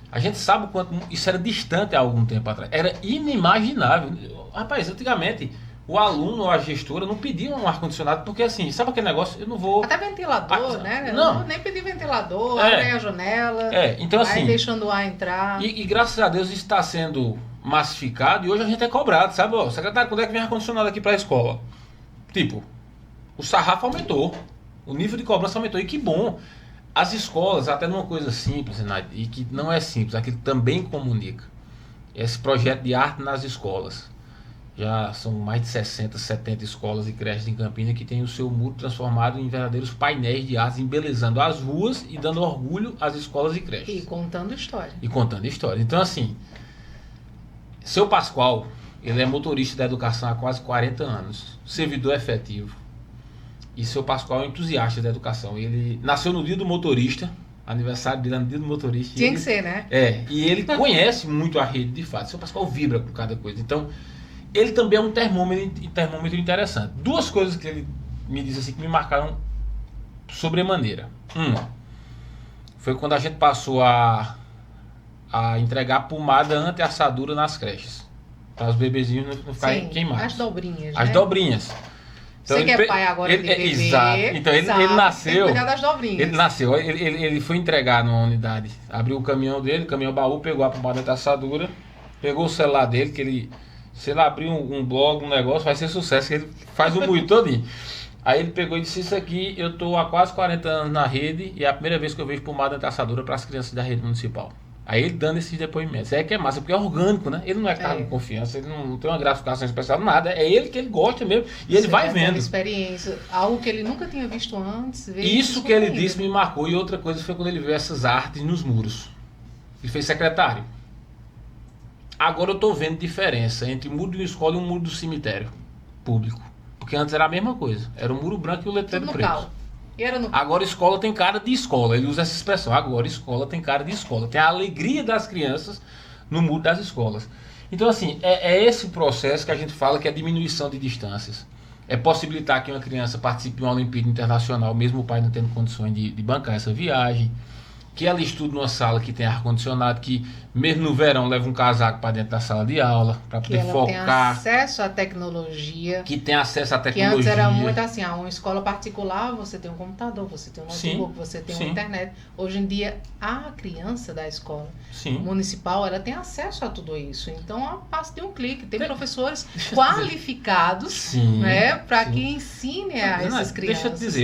a gente sabe o quanto isso era distante há algum tempo atrás. Era inimaginável. Rapaz, antigamente, o aluno ou a gestora não pediam um ar-condicionado, porque assim, sabe aquele negócio? Eu não vou... Até ventilador, né? Não. Nem pedir ventilador, abre aí a janela, então vai assim... deixando o ar entrar. E graças a Deus isso está sendo massificado e hoje a gente é cobrado, sabe? Ó, secretário, quando é que vem ar-condicionado aqui para a escola? Tipo, o sarrafo aumentou, o nível de cobrança aumentou, e que bom. As escolas, até numa coisa simples, né, e que não é simples, aquilo também comunica. Esse projeto de arte nas escolas. Já são mais de 60, 70 escolas e creches em Campina que têm o seu muro transformado em verdadeiros painéis de artes, embelezando as ruas e dando orgulho às escolas e creches. E contando história. Então, assim, seu Pascoal, ele é motorista da educação há quase 40 anos, servidor efetivo. E seu Pascoal é um entusiasta da educação. Ele nasceu no dia do motorista, aniversário dele no dia do motorista. Tinha que ser, né? E ele conhece muito a rede de fato. Seu Pascoal vibra com cada coisa. Então, ele também é um termômetro interessante. Duas coisas que ele me disse assim que me marcaram sobremaneira. Foi quando a gente passou a entregar pomada anti-assadura nas creches. Para os bebezinhos não ficarem queimados. As dobrinhas, As né? dobrinhas. Então, você que é pai agora de bebê, exato. Então ele nasceu. Tem que cuidar das dobrinhas. Ele nasceu, ele foi entregar numa unidade. Abriu o caminhão dele, o caminhão baú, pegou a pomada anti-assadura, pegou o celular dele, que ele, se ele abrir um blog, um negócio, vai ser sucesso, que ele faz o moído todinho. Aí ele pegou e disse, isso aqui, eu estou há quase 40 anos na rede e é a primeira vez que eu vejo pomada anti-assadura para as crianças da rede municipal. Aí ele dando esses depoimentos. Aí é que é massa, porque é orgânico, né? Ele não é cargo de confiança, ele não tem uma gratificação especial, nada. É ele que ele gosta mesmo. E ele vai vendo. Experiência, algo que ele nunca tinha visto antes. Isso que ele disse me marcou. E outra coisa foi quando ele viu essas artes nos muros. Ele fez secretário. Agora eu tô vendo diferença entre o muro de uma escola e um muro do cemitério público. Porque antes era a mesma coisa. Era o muro branco e o letreiro preto. Cal. E era no... Agora escola tem cara de escola. Ele usa essa expressão. Agora escola tem cara de escola. Tem a alegria das crianças no muro das escolas. Então assim, é esse processo que a gente fala que é a diminuição de distâncias. É possibilitar que uma criança participe de uma Olimpíada Internacional, mesmo o pai não tendo condições de bancar essa viagem. Que ela estude numa sala que tem ar-condicionado, que mesmo no verão leva um casaco para dentro da sala de aula, para poder focar. Que tem acesso à tecnologia. Que tem acesso à tecnologia. Que antes era muito assim, uma escola particular, você tem um computador, você tem um notebook, você tem uma internet. Hoje em dia, a criança da escola municipal, ela tem acesso a tudo isso. Então, a passo de um clique. Tem professores qualificados, né, para que ensinem a essas crianças. Deixa eu te dizer,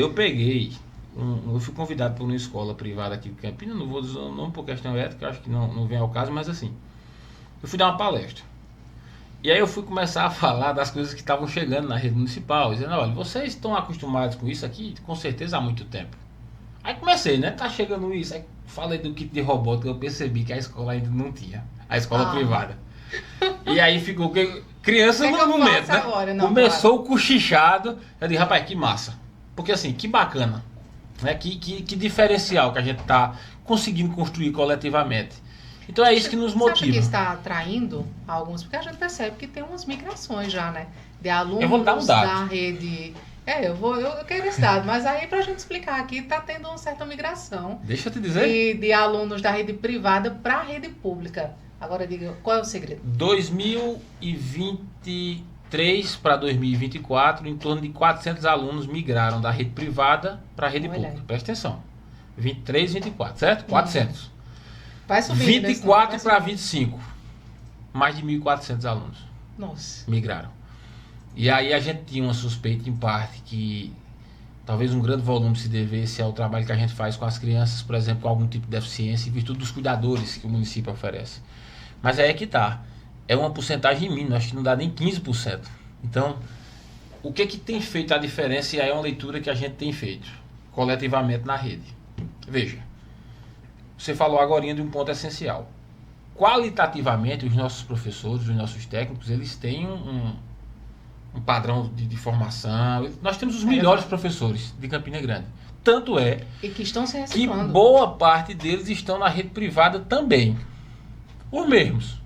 eu fui convidado por uma escola privada aqui de Campinas, não vou dizer o nome por questão ética, acho que não vem ao caso, mas assim, eu fui dar uma palestra. E aí eu fui começar a falar das coisas que estavam chegando na rede municipal, dizendo, olha, vocês estão acostumados com isso aqui, com certeza há muito tempo. Aí comecei, né, tá chegando isso, aí falei do kit de robótica, eu percebi que a escola ainda não tinha, a escola privada. E aí ficou, criança no momento, né, agora? Começou o cochichado, eu disse, rapaz, que massa, porque assim, que bacana. Né? Que diferencial que a gente está conseguindo construir coletivamente. Então é isso que nos motiva. Você acha que está atraindo alguns? Porque a gente percebe que tem umas migrações já, né? De alunos eu vou dar um dado. Da rede... eu quero esse dado, mas aí pra gente explicar aqui, está tendo uma certa migração. Deixa eu te dizer. De alunos da rede privada para a rede pública. Agora diga, qual é o segredo? 2020... 23 para 2024, em torno de 400 alunos migraram da rede privada para a rede pública. Presta atenção. 23 e 24, certo? 400. Vai subindo. 24 para 25. Mais de 1.400 alunos. Nossa. Migraram. E aí a gente tinha uma suspeita, em parte, que talvez um grande volume se devesse ao trabalho que a gente faz com as crianças, por exemplo, com algum tipo de deficiência, em virtude dos cuidadores que o município oferece. Mas aí é que tá. É uma porcentagem mínima, acho que não dá nem 15%. Então, o que tem feito a diferença? E aí é uma leitura que a gente tem feito coletivamente na rede. Veja, você falou agora de um ponto essencial. Qualitativamente, os nossos professores, os nossos técnicos, eles têm um padrão de formação. Nós temos os melhores professores de Campina Grande. Tanto é e que estão se que reciclando. boa parte deles estão na rede privada também. Os mesmos.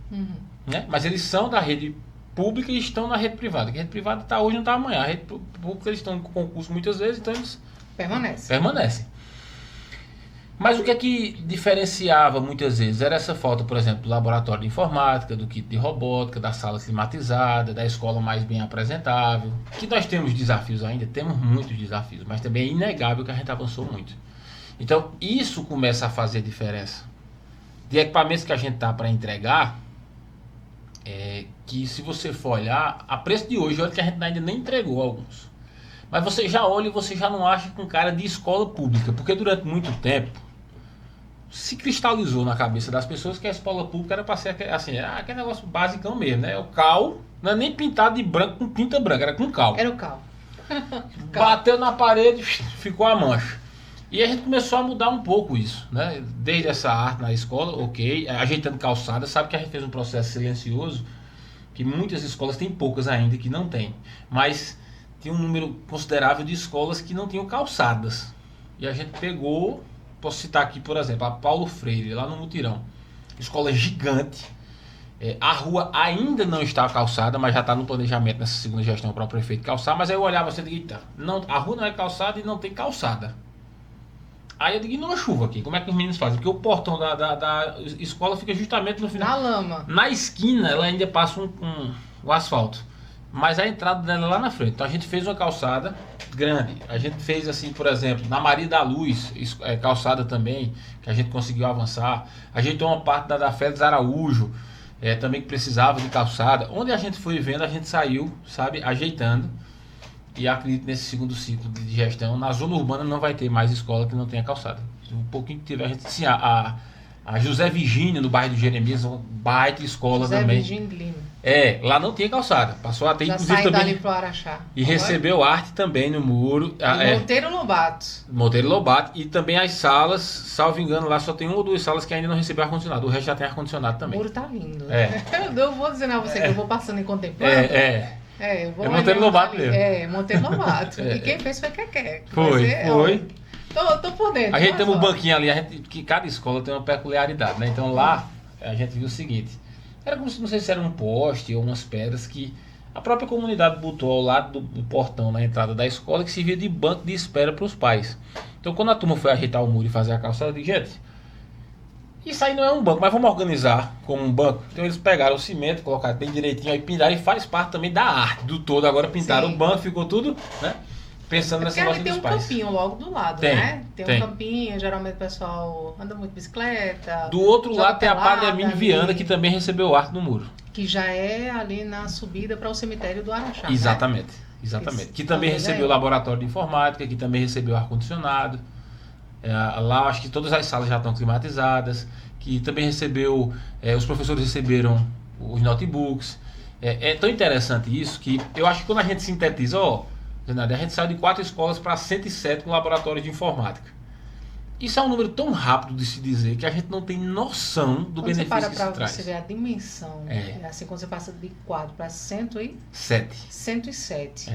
Né? Mas eles são da rede pública e estão na rede privada. A rede privada está hoje, não está amanhã. A rede pública, eles estão em concurso muitas vezes, então eles permanecem. Mas o que diferenciava muitas vezes era essa falta, por exemplo, do laboratório de informática, do kit de robótica, da sala climatizada, da escola mais bem apresentável. Que nós temos desafios ainda, temos muitos desafios, mas também é inegável que a gente avançou muito. Então, isso começa a fazer diferença. De equipamentos que a gente está para entregar, que se você for olhar, a preço de hoje, olha que a gente ainda nem entregou alguns. Mas você já olha e você já não acha com cara de escola pública, porque durante muito tempo se cristalizou na cabeça das pessoas que a escola pública era para ser assim, aquele negócio basicão mesmo, né? O cal, não é nem pintado de branco com tinta branca, era com cal. Era o cal. Bateu na parede, ficou a mancha. E a gente começou a mudar um pouco isso, né? Desde essa arte na escola, ok, ajeitando calçada, sabe que a gente fez um processo silencioso, que muitas escolas, tem poucas ainda que não tem, mas tinha um número considerável de escolas que não tinham calçadas. E a gente pegou, posso citar aqui, por exemplo, a Paulo Freire, lá no Mutirão, escola gigante, a rua ainda não está calçada, mas já está no planejamento nessa segunda gestão para o prefeito calçar, mas aí eu olhava assim e digo, eita, a rua não é calçada e não tem calçada. Aí eu digo, e numa chuva aqui, como é que os meninos fazem? Porque o portão da escola fica justamente no final. Na lama. Na esquina, ela ainda passa o asfalto. Mas a entrada dela é lá na frente. Então a gente fez uma calçada grande. A gente fez assim, por exemplo, na Maria da Luz, calçada também, que a gente conseguiu avançar. Ajeitou uma parte da Félix Araújo, também que precisava de calçada. Onde a gente foi vendo, a gente saiu, sabe, ajeitando. E acredito nesse segundo ciclo de gestão, na zona urbana não vai ter mais escola que não tenha calçada. Um pouquinho que tiver, a gente sim, a José Virgínio, no bairro do Jeremias, uma baita escola José também. Virgínio Lima. Lá não tinha calçada. Passou a ter, já inclusive, também. Dali pro Araxá. E recebeu arte também no muro. Monteiro Lobato. Monteiro Lobato. E também as salas, salvo engano, lá só tem 1 ou 2 salas que ainda não recebeu ar-condicionado. O resto já tem ar-condicionado também. O muro tá lindo. Eu vou dizer a você que eu vou passando e contemplando. Eu vou Monteiro Lobato mesmo. Monteiro Lobato. E quem fez foi Keké. Foi. Tô por dentro. A gente tem um banquinho ali, que cada escola tem uma peculiaridade, né? Então lá a gente viu o seguinte: era como se, não sei se era um poste ou umas pedras que a própria comunidade botou ao lado do portão na entrada da escola, que servia de banco de espera para os pais. Então quando a turma foi ajeitar o muro e fazer a calçada, eu disse, gente, isso aí não é um banco, mas vamos organizar como um banco. Então eles pegaram o cimento, colocaram bem direitinho, aí pintaram, e faz parte também da arte, do todo. Agora pintaram o banco, ficou tudo, né? Pensando nessa loja dos pais. Tem um campinho logo do lado, né? Tem um campinho, geralmente o pessoal anda muito de bicicleta. Do outro lado tem a Padre Hermínio Viana, que também recebeu arte no muro. Que já é ali na subida para o cemitério do Araxá. Exatamente, né? Exatamente. Que também recebeu laboratório de informática, que também recebeu ar-condicionado. Lá acho que todas as salas já estão climatizadas, que também recebeu, os professores receberam os notebooks. É tão interessante isso que eu acho que quando a gente sintetiza, a gente saiu de 4 escolas para 107 com laboratórios de informática. Isso é um número tão rápido de se dizer que a gente não tem noção do benefício que isso traz. Quando você vê a dimensão, assim, quando você passa de 4 para 107. 107.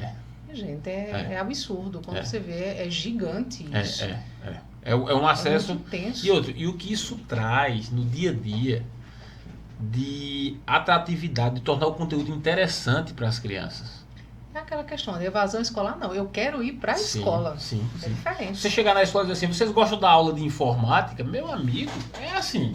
Gente, é absurdo. Quando você vê, é gigante isso. É um acesso. Muito intenso. E o que isso traz no dia a dia de atratividade, de tornar o conteúdo interessante para as crianças. É aquela questão de evasão escolar, não. Eu quero ir para a escola. Sim. Diferente. Você chegar na escola e dizer assim, vocês gostam da aula de informática? Meu amigo, é assim.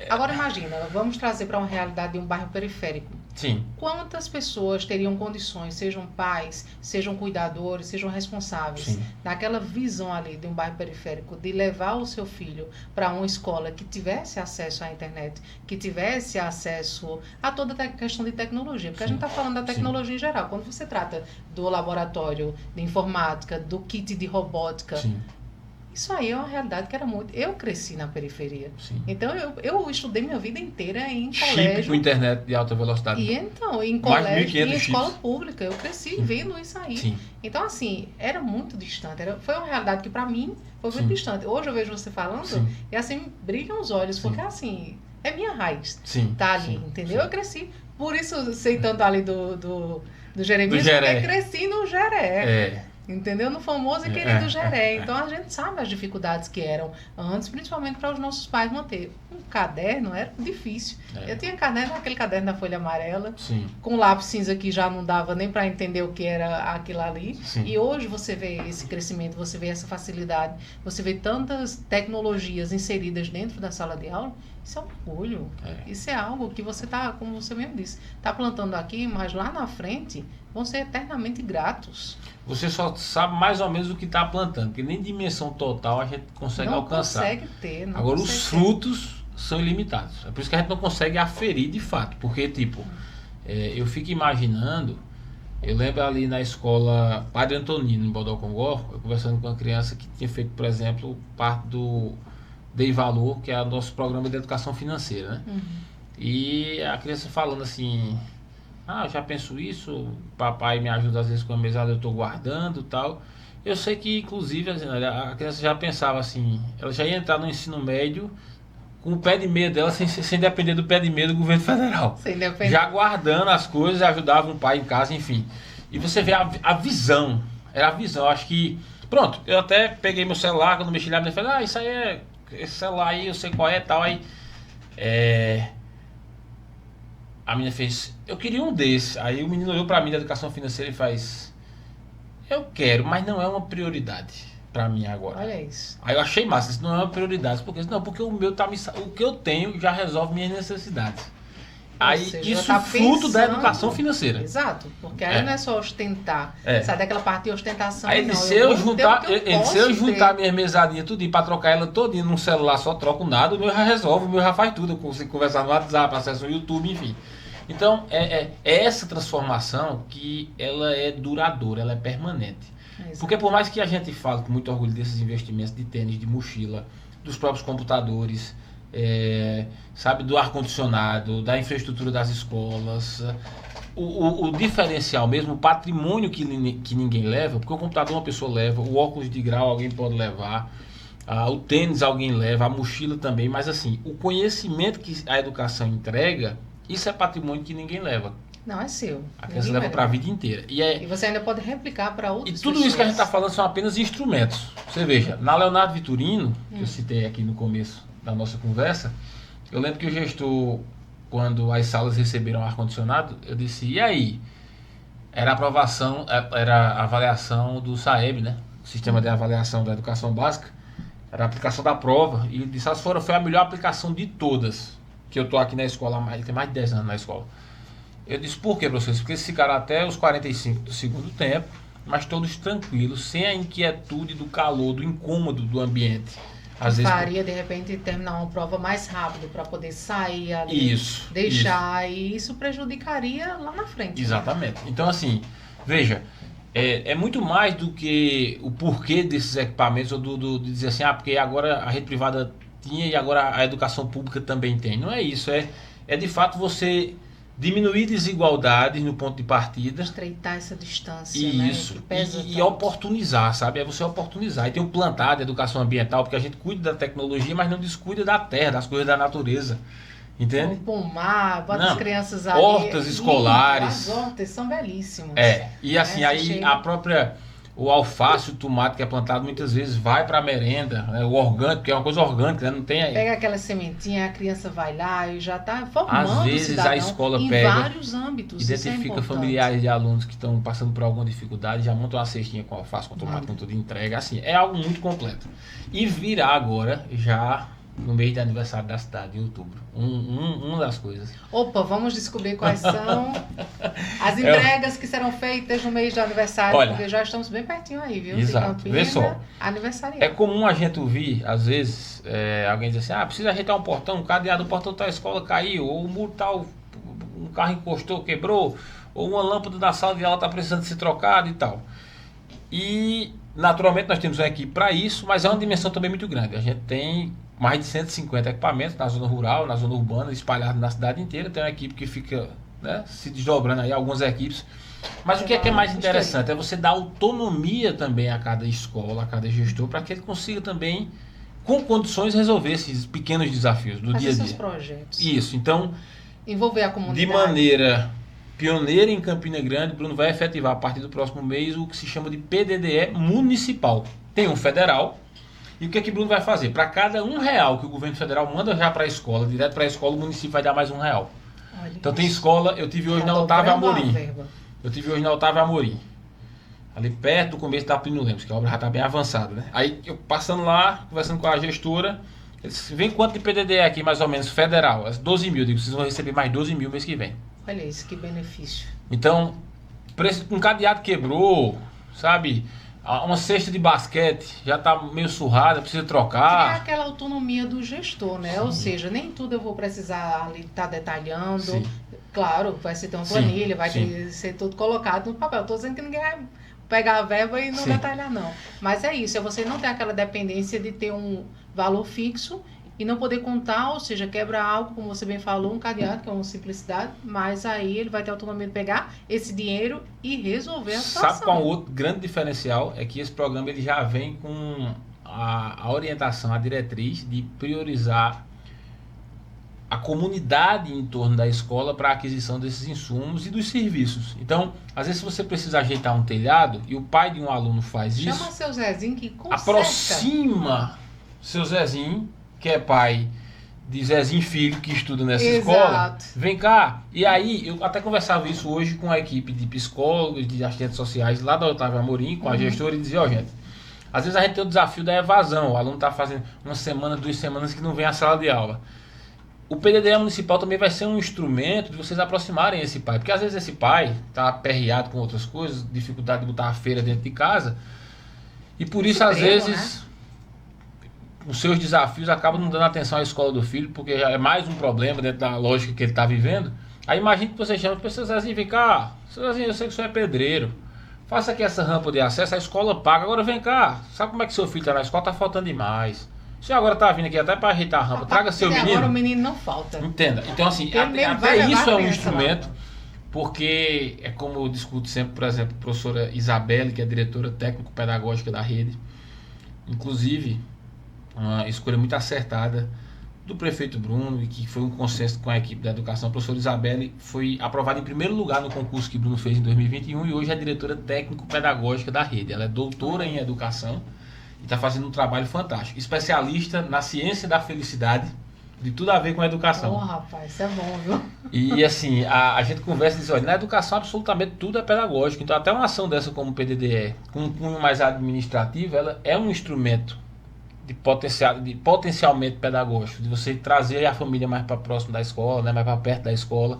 Agora imagina, vamos trazer para uma realidade de um bairro periférico. Sim. Quantas pessoas teriam condições, sejam pais, sejam cuidadores, sejam responsáveis, Sim. naquela visão ali de um bairro periférico, de levar o seu filho para uma escola que tivesse acesso à internet, que tivesse acesso a toda a questão de tecnologia, porque a Sim. gente está falando da tecnologia em geral. Quando você trata do laboratório de informática, do kit de robótica, Sim. isso aí é uma realidade que era muito... Eu cresci na periferia. Sim. Então, eu estudei minha vida inteira em Chip colégio. com internet de alta velocidade. E então, em Mais de colégio, 1.500 em escola chips. pública, eu cresci Sim. vendo isso aí. Sim. Então, assim, era muito distante. Foi uma realidade que, pra mim, foi muito Sim. distante. Hoje eu vejo você falando Sim. e, assim, brilham os olhos, Sim. porque, assim, é minha raiz. Sim. Tá ali, Sim. entendeu? Sim. Eu cresci. Por isso eu sei tanto ali do Jeremias, Do Jeré. porque cresci no Jeré. É. Entendeu? No famoso e querido Jeré. Então a gente sabe as dificuldades que eram antes, principalmente para os nossos pais manter. Um caderno era difícil. É. Eu tinha caderno, aquele caderno da folha amarela, Sim. com lápis cinza que já não dava nem para entender o que era aquilo ali. Sim. E hoje você vê esse crescimento, você vê essa facilidade, você vê tantas tecnologias inseridas dentro da sala de aula. Isso é um orgulho. É. Isso é algo que você está, como você mesmo disse, está plantando aqui, mas lá na frente vão ser eternamente gratos. Você só sabe mais ou menos o que está plantando, porque nem dimensão total a gente consegue Não alcançar. consegue ter. Não Agora, consegue os ter. frutos são ilimitados. É por isso que a gente não consegue aferir de fato. Porque, tipo, eu fico imaginando, eu lembro ali na escola Padre Antonino, em Bodocongó, eu conversando com uma criança que tinha feito, por exemplo, parte do Dei Valor, que é o nosso programa de educação financeira, né? Uhum. E a criança falando assim, eu já penso isso, papai me ajuda às vezes com a mesada, eu estou guardando e tal. Eu sei que, inclusive, a criança já pensava assim, ela já ia entrar no ensino médio com o pé de meia dela, sem depender do pé de meia do governo federal. Sem depender. Já guardando as coisas, ajudava um pai em casa, enfim. E você vê a visão, era a visão, eu acho que... Pronto, eu até peguei meu celular, quando mexi lá, eu falei, isso aí é... Esse celular aí, eu sei qual é e tal, aí... A menina fez, eu queria um desse. Aí o menino olhou pra mim da educação financeira e faz, eu quero, mas não é uma prioridade pra mim agora. Olha isso. Aí eu achei massa, isso não é uma prioridade. Porque o meu tá o que eu tenho já resolve minhas necessidades. Aí seja, isso tá fruto da pensando- educação financeira. Exato. Porque aí não é só ostentar. É. Sai daquela parte de ostentação. Aí não. se eu vou ter juntar, o que eu se eu posso juntar ter. minhas mesadinhas tudo pra trocar ela todinha num celular, só troco nada, o meu já resolve, o meu já faz tudo. Eu consigo conversar no WhatsApp, acesso no YouTube, enfim. Então, é essa transformação que ela é duradoura, ela é permanente. Exato. Porque por mais que a gente fale com muito orgulho desses investimentos de tênis, de mochila, dos próprios computadores, sabe, do ar-condicionado, da infraestrutura das escolas, o diferencial mesmo, o patrimônio que ninguém leva, porque o computador uma pessoa leva, o óculos de grau alguém pode levar, o tênis alguém leva, a mochila também, mas assim, o conhecimento que a educação entrega, isso é patrimônio que ninguém leva. Não, é seu. A criança Ninguém leva vai para a levar. vida inteira. E você ainda pode replicar para outras E tudo isso que a gente está pessoas. falando são apenas instrumentos. Você veja, na Leonardo Vitorino, que eu citei aqui no começo da nossa conversa, eu lembro que o gestor, quando as salas receberam ar-condicionado, eu disse, e aí? Era a avaliação do SAEB, né? O Sistema de Avaliação da Educação Básica. Era a aplicação da prova. E ele disse, foi a melhor aplicação de todas. Que eu estou aqui na escola, tem mais de 10 anos na escola. Eu disse, por quê, professor? Porque eles ficaram até os 45 do segundo tempo, mas todos tranquilos, sem a inquietude do calor, do incômodo do ambiente. Às vezes, Faria, de repente, terminar uma prova mais rápido para poder sair ali, isso. deixar, e isso prejudicaria lá na frente. Exatamente. Então, assim, veja, é muito mais do que o porquê desses equipamentos, ou de dizer assim, porque agora a rede privada tinha e agora a educação pública também tem. Não é isso, é de fato você diminuir desigualdades no ponto de partida. Estreitar essa distância, Isso, né? Que pesa e tanto. oportunizar, sabe? É você oportunizar. E tem o plantar de educação ambiental, porque a gente cuida da tecnologia, mas não descuida da terra, das coisas da natureza. Entende? Um pomar, bota Não, as crianças ali. hortas Lindo, escolares. As hortas são belíssimas. E assim, Você aí chega- a própria... O alface, o tomate que é plantado muitas vezes vai para a merenda, né? O orgânico, que é uma coisa orgânica, né? Não tem aí. Pega aquela sementinha, a criança vai lá e já está formando Às o vezes cidadão a escola em pega, vários âmbitos. Isso é identifica importante. familiares de alunos que estão passando por alguma dificuldade, já montam uma cestinha com alface, com tomate, com tudo de entrega. Assim, é algo muito completo. E virá agora já no mês de aniversário da cidade, em outubro. Uma das coisas. Opa, vamos descobrir quais são as entregas que serão feitas no mês de aniversário, Olha, porque já estamos bem pertinho aí, viu? Exato. Vê só. Aniversário. É comum a gente ouvir, às vezes, alguém dizer assim, precisa ajeitar um portão, o cadeado do portão da escola caiu, ou o muro tal, um carro encostou, quebrou, ou uma lâmpada da sala de aula está precisando ser trocada e tal. E, naturalmente, nós temos uma equipe para isso, mas é uma dimensão também muito grande. A gente tem mais de 150 equipamentos na zona rural, na zona urbana, espalhados na cidade inteira. Tem uma equipe que fica, né, se desdobrando aí, algumas equipes. Mas o que é mais interessante é você dar autonomia também a cada escola, a cada gestor, para que ele consiga também, com condições, resolver esses pequenos desafios do dia a dia. Esses projetos. Isso, então, envolver a comunidade. De maneira pioneira em Campina Grande, Bruno vai efetivar a partir do próximo mês o que se chama de PDDE municipal. Tem um federal. E o que Bruno vai fazer? Para cada R$1 que o governo federal manda já para a escola, direto para a escola, o município vai dar mais R$1. Então tem escola, eu tive hoje na Otávio Amorim. Ali perto do começo da Plínio Lemos, que a obra já está bem avançada, né? Aí eu passando lá, conversando com a gestora, eles vem quanto de PDDE aqui, mais ou menos, federal? As 12 mil, eu digo, vocês vão receber mais 12 mil mês que vem. Olha isso, que benefício. Então, um cadeado quebrou, sabe? Uma cesta de basquete já está meio surrada, precisa trocar. Criar aquela autonomia do gestor, né? Sim. Ou seja, nem tudo eu vou precisar ali estar detalhando. Sim. Claro, vai ser ter uma planilha, vai ser tudo colocado no papel. Estou dizendo que ninguém vai pegar a verba e não detalhar, não. Mas é isso, é você não ter aquela dependência de ter um valor fixo e não poder contar, ou seja, quebra algo, como você bem falou, um cadeado, que é uma simplicidade, mas aí ele vai ter autonomia de pegar esse dinheiro e resolver a situação. Sabe qual é o outro grande diferencial? É que esse programa ele já vem com a orientação, a diretriz de priorizar a comunidade em torno da escola para a aquisição desses insumos e dos serviços. Então, às vezes, se você precisa ajeitar um telhado e o pai de um aluno faz isso... Chama seu Zezinho que conserta. Aproxima seu Zezinho, que é pai de Zezinho Filho, que estuda nessa escola. Vem cá. E aí, eu até conversava isso hoje com a equipe de psicólogos, de assistentes sociais lá da Otávio Amorim, com a gestora, e dizia, gente, às vezes a gente tem o desafio da evasão. O aluno está fazendo uma semana, 2 semanas que não vem à sala de aula. O PDDE municipal também vai ser um instrumento de vocês aproximarem esse pai. Porque às vezes esse pai está aperreado com outras coisas, dificuldade de botar a feira dentro de casa. E por isso, às vezes, os seus desafios acabam não dando atenção à escola do filho, porque já é mais um problema dentro da lógica que ele está vivendo. Aí imagine que você chama para o seu Zezinho, vem cá, seu Zezinho, eu sei que o senhor é pedreiro. Faça aqui essa rampa de acesso, a escola paga. Agora vem cá, sabe como é que seu filho está na escola? Está faltando demais. O senhor agora está vindo aqui até para ajeitar a rampa. Traga seu menino. Agora o menino não falta. Entenda. Então, assim, até isso é um instrumento, porque é como eu discuto sempre, por exemplo, a professora Isabelle, que é diretora técnico-pedagógica da rede. Inclusive, uma escolha muito acertada do prefeito Bruno, e que foi um consenso com a equipe da educação. A professora Isabelle foi aprovada em primeiro lugar no concurso que Bruno fez em 2021 e hoje é diretora técnico-pedagógica da rede. Ela é doutora em educação e está fazendo um trabalho fantástico. Especialista na ciência da felicidade, de tudo a ver com a educação. Rapaz, isso é bom, viu? E assim, a gente conversa e diz, olha, na educação absolutamente tudo é pedagógico. Então até uma ação dessa como o PDDE, com um cunho mais administrativo, ela é um instrumento de potencialmente pedagógico, de você trazer a família mais para próximo da escola, né, mais para perto da escola.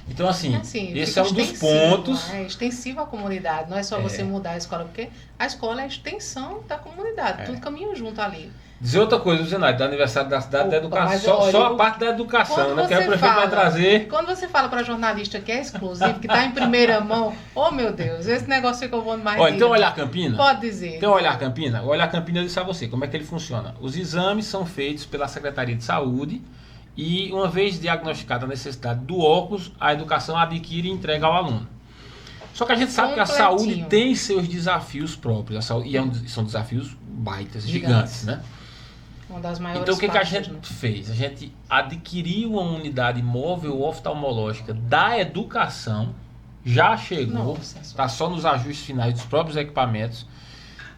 Então, assim esse é um dos pontos. É extensivo à comunidade, não é só você mudar a escola, porque a escola é a extensão da comunidade, tudo caminha junto ali. Dizer outra coisa, Zenaide, do aniversário da cidade da educação, só a parte da educação, né? Que o prefeito vai trazer. Quando você fala para jornalista que é exclusivo, que está em primeira mão, oh meu Deus, esse negócio ficou bom demais. Olha, então o Olhar Campina? Pode dizer. Tem o Olhar Campina? O Olhar Campina, eu disse a você, como é que ele funciona? Os exames são feitos pela Secretaria de Saúde e, uma vez diagnosticada a necessidade do óculos, a educação adquire e entrega ao aluno. Só que a gente sabe que a saúde tem seus desafios próprios, são desafios gigantes, né? Uma das maiores. Então o que a gente fez? A gente adquiriu uma unidade móvel oftalmológica da educação, já chegou, está só nos ajustes finais dos próprios equipamentos,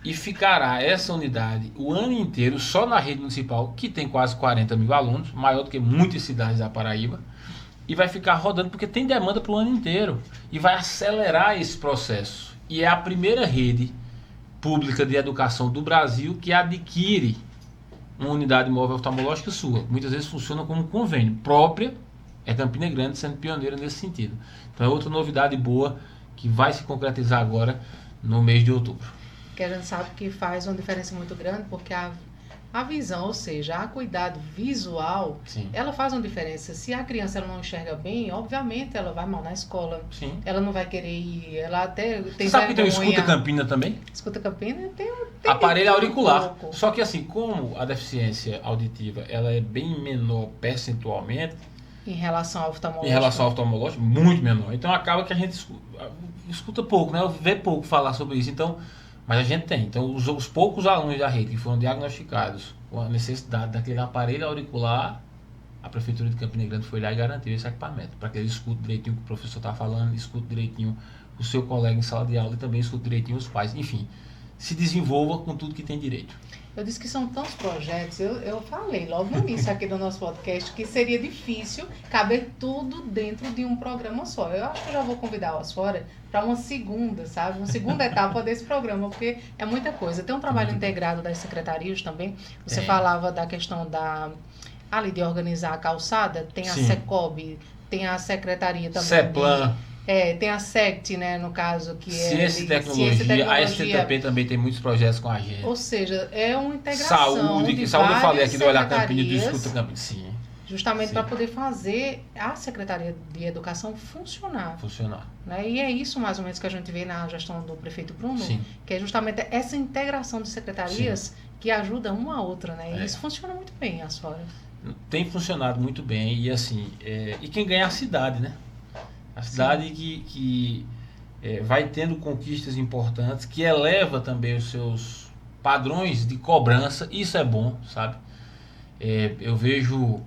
e ficará essa unidade o ano inteiro só na rede municipal, que tem quase 40 mil alunos, maior do que muitas cidades da Paraíba, e vai ficar rodando porque tem demanda para o ano inteiro, e vai acelerar esse processo. E é a primeira rede pública de educação do Brasil que adquire uma unidade móvel oftalmológica sua. Muitas vezes funciona como convênio própria, é Campina Grande sendo pioneira nesse sentido. Então é outra novidade boa que vai se concretizar agora no mês de outubro. Que a gente sabe que faz uma diferença muito grande, porque a visão, ou seja, a acuidade visual, Sim. ela faz uma diferença. Se a criança ela não enxerga bem, obviamente ela vai mal na escola. Sim. Ela não vai querer ir, ela até tem Você sabe que tem o vergonha. Escuta Campina também? Escuta Campina tem Aparelho auricular. Um pouco. Só que assim, como a deficiência auditiva ela é bem menor percentualmente, Em relação ao oftalmológico. em relação ao oftalmológico, muito menor. Então acaba que a gente escuta pouco, né? Vê pouco falar sobre isso. Então, mas a gente tem. Então, os poucos alunos da rede que foram diagnosticados com a necessidade daquele aparelho auricular, a Prefeitura de Campina Grande foi lá e garantiu esse equipamento, para que ele escute direitinho o que o professor está falando, escute direitinho o seu colega em sala de aula e também escute direitinho os pais. Enfim, se desenvolva com tudo que tem direito. Eu disse que são tantos projetos, eu falei logo no início aqui do nosso podcast que seria difícil caber tudo dentro de um programa só. Eu acho que eu já vou convidar o Asfora para uma segunda, sabe? Uma segunda etapa desse programa, porque é muita coisa. Tem um trabalho integrado das secretarias também. Você falava da questão ali de organizar a calçada, tem a Sim. Secob, tem a secretaria também. CEPLAN. Tem a SECT, né, no caso, que Ciência e Tecnologia. A STTP também tem muitos projetos com a gente. Ou seja, é uma integração Saúde, de saúde eu falei aqui do Olhar Campina e do secretarias, Escuta Campina. Sim, justamente Sim. para poder fazer a Secretaria de Educação funcionar. Né? E é isso mais ou menos que a gente vê na gestão do prefeito Bruno, Sim. que é justamente essa integração de secretarias que ajuda uma a outra, né? E isso funciona muito bem, as fora. Tem funcionado muito bem e assim, e quem ganha é a cidade, né? A cidade que vai tendo conquistas importantes, que eleva também os seus padrões de cobrança, isso é bom, sabe? Eu vejo,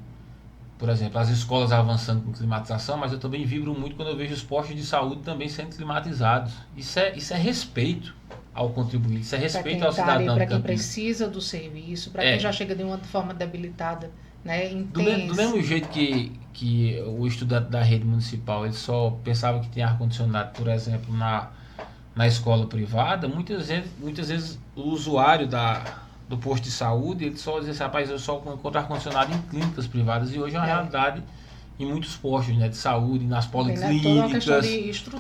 por exemplo, as escolas avançando com climatização, mas eu também vibro muito quando eu vejo os postos de saúde também sendo climatizados. Isso é respeito ao contribuinte, isso é respeito ao cidadão. Para quem precisa do serviço, para quem já chega de uma forma debilitada, né? Do mesmo jeito que o estudante da rede municipal ele só pensava que tinha ar-condicionado, por exemplo, na escola privada, muitas vezes o usuário do posto de saúde, ele só dizia assim, rapaz, eu só encontro ar-condicionado em clínicas privadas, e hoje é uma realidade em muitos postos, né, de saúde, nas policlínicas.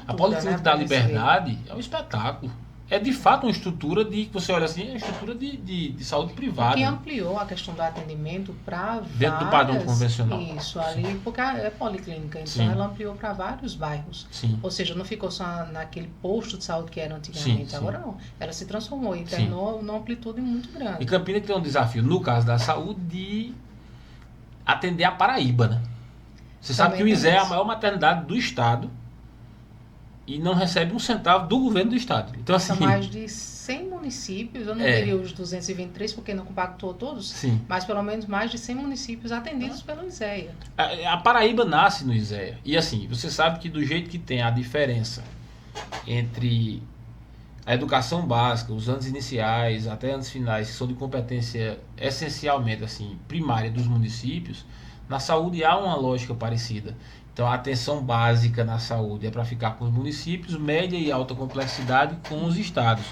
A Policlínica da Liberdade é um espetáculo. É de fato uma estrutura de que você olha assim, é uma estrutura de saúde privada. Que ampliou a questão do atendimento para dentro do padrão convencional. Isso, ali, porque é policlínica, então Sim. ela ampliou para vários bairros. Sim. Ou seja, não ficou só naquele posto de saúde que era antigamente. Sim, agora não. Ela se transformou e tornou uma amplitude muito grande. E Campina tem um desafio, no caso da saúde, de atender a Paraíba, né? Você sabe que o ISE é a maior maternidade do estado e não recebe um centavo do governo do estado. Então, assim, são mais de 100 municípios, eu não teria os 223 porque não compactou todos, sim. mas pelo menos mais de 100 municípios atendidos pelo ISEA. A Paraíba nasce no ISEA. E assim, você sabe que do jeito que tem a diferença entre a educação básica, os anos iniciais até anos finais, que são de competência essencialmente assim, primária dos municípios, na saúde há uma lógica parecida. Então a atenção básica na saúde é para ficar com os municípios, média e alta complexidade com os estados.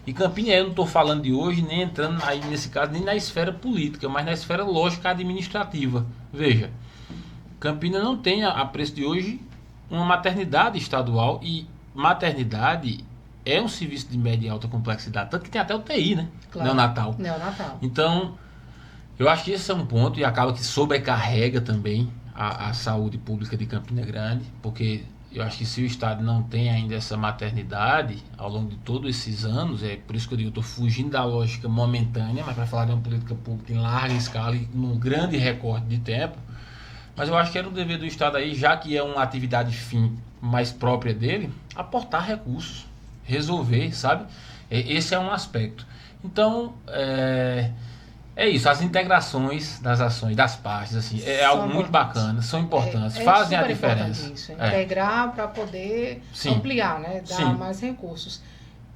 E Campina, eu não estou falando de hoje, nem entrando aí nesse caso, nem na esfera política, mas na esfera lógica administrativa. Veja, Campina não tem a preço de hoje uma maternidade estadual, e maternidade é um serviço de média e alta complexidade, tanto que tem até UTI, né? Claro. Neonatal. Então, eu acho que esse é um ponto, e acaba que sobrecarrega também a saúde pública de Campina Grande, porque eu acho que se o estado não tem ainda essa maternidade ao longo de todos esses anos, é por isso que eu digo, eu estou fugindo da lógica momentânea, mas para falar de uma política pública em larga escala e num grande recorte de tempo, mas eu acho que era um dever do estado aí, já que é uma atividade fim mais própria dele, aportar recursos, resolver, sabe? Esse é um aspecto. Então, é isso, as integrações das ações, das partes, assim, é algo muito bacana, são importantes, fazem a diferença. Isso, integrar para poder ampliar, né, dar mais recursos.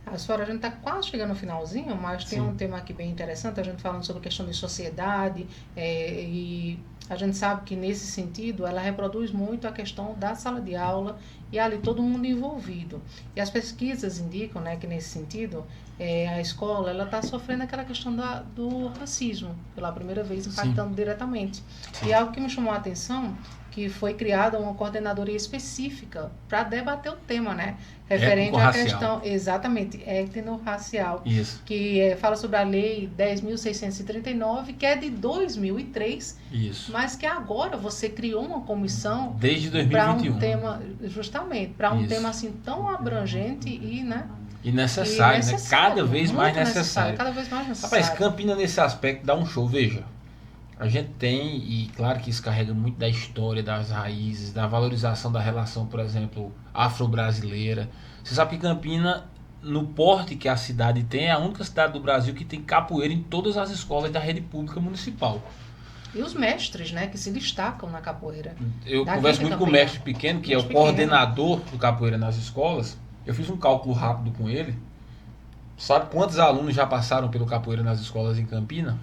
A senhora, a gente está quase chegando no finalzinho, mas tem um tema aqui bem interessante, a gente falando sobre a questão de sociedade e A gente sabe que nesse sentido ela reproduz muito a questão da sala de aula e ali todo mundo envolvido. E as pesquisas indicam, né, que nesse sentido a escola ela está sofrendo aquela questão do racismo pela primeira vez impactando diretamente. Sim. E algo que me chamou a atenção que foi criada uma coordenadoria específica para debater o tema, né? Referente à questão, exatamente, étnico-racial, que fala sobre a Lei 10.639, que é de 2003, mas que agora você criou uma comissão desde 2021 para um tema, justamente, para um tema assim tão abrangente e, né? E necessário, né? Cada vez mais necessário. Cada vez mais necessário. Rapaz, Campina nesse aspecto dá um show, veja. A gente tem, e claro que isso carrega muito da história, das raízes, da valorização da relação, por exemplo, afro-brasileira. Você sabe que Campina, no porte que a cidade tem, é a única cidade do Brasil que tem capoeira em todas as escolas da rede pública municipal. E os mestres, né, que se destacam na capoeira. Eu converso muito com o mestre pequeno, que é o coordenador do capoeira nas escolas. Eu fiz um cálculo rápido com ele. Sabe quantos alunos já passaram pelo capoeira nas escolas em Campina?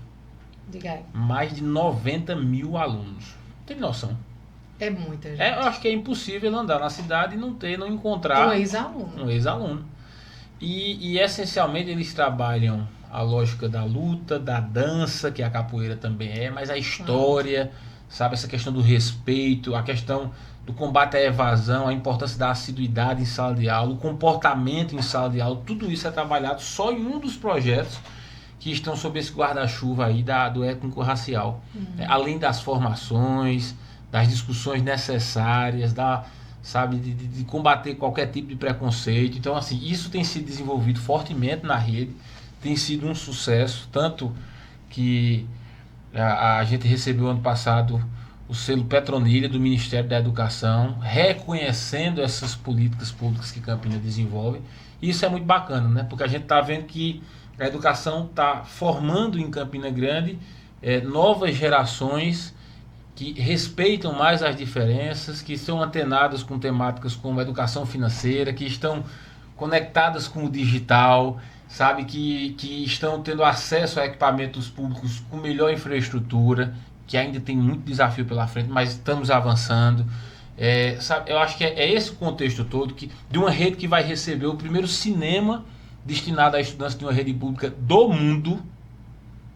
Diga aí. Mais de 90 mil alunos. Tem noção? É muita gente. Eu acho que é impossível andar na cidade e não encontrar um ex-aluno. Um ex-aluno. E essencialmente eles trabalham a lógica da luta, da dança, que a capoeira também é, mas a história, sabe, essa questão do respeito, a questão do combate à evasão, a importância da assiduidade em sala de aula, o comportamento em sala de aula, tudo isso é trabalhado só em um dos projetos que estão sob esse guarda-chuva aí do étnico-racial. Além das formações, das discussões necessárias, sabe, de combater qualquer tipo de preconceito. Então, assim, isso tem sido desenvolvido fortemente na rede, tem sido um sucesso, tanto que a gente recebeu ano passado o selo Petronilha do Ministério da Educação, reconhecendo essas políticas públicas que Campina desenvolve. Isso é muito bacana, né? Porque a gente está vendo que a educação está formando em Campina Grande novas gerações que respeitam mais as diferenças, que estão antenadas com temáticas como educação financeira, que estão conectadas com o digital, sabe, que estão tendo acesso a equipamentos públicos com melhor infraestrutura, que ainda tem muito desafio pela frente, mas estamos avançando. Sabe, eu acho que é esse o contexto todo de uma rede que vai receber o primeiro cinema destinado a estudantes de uma rede pública do mundo.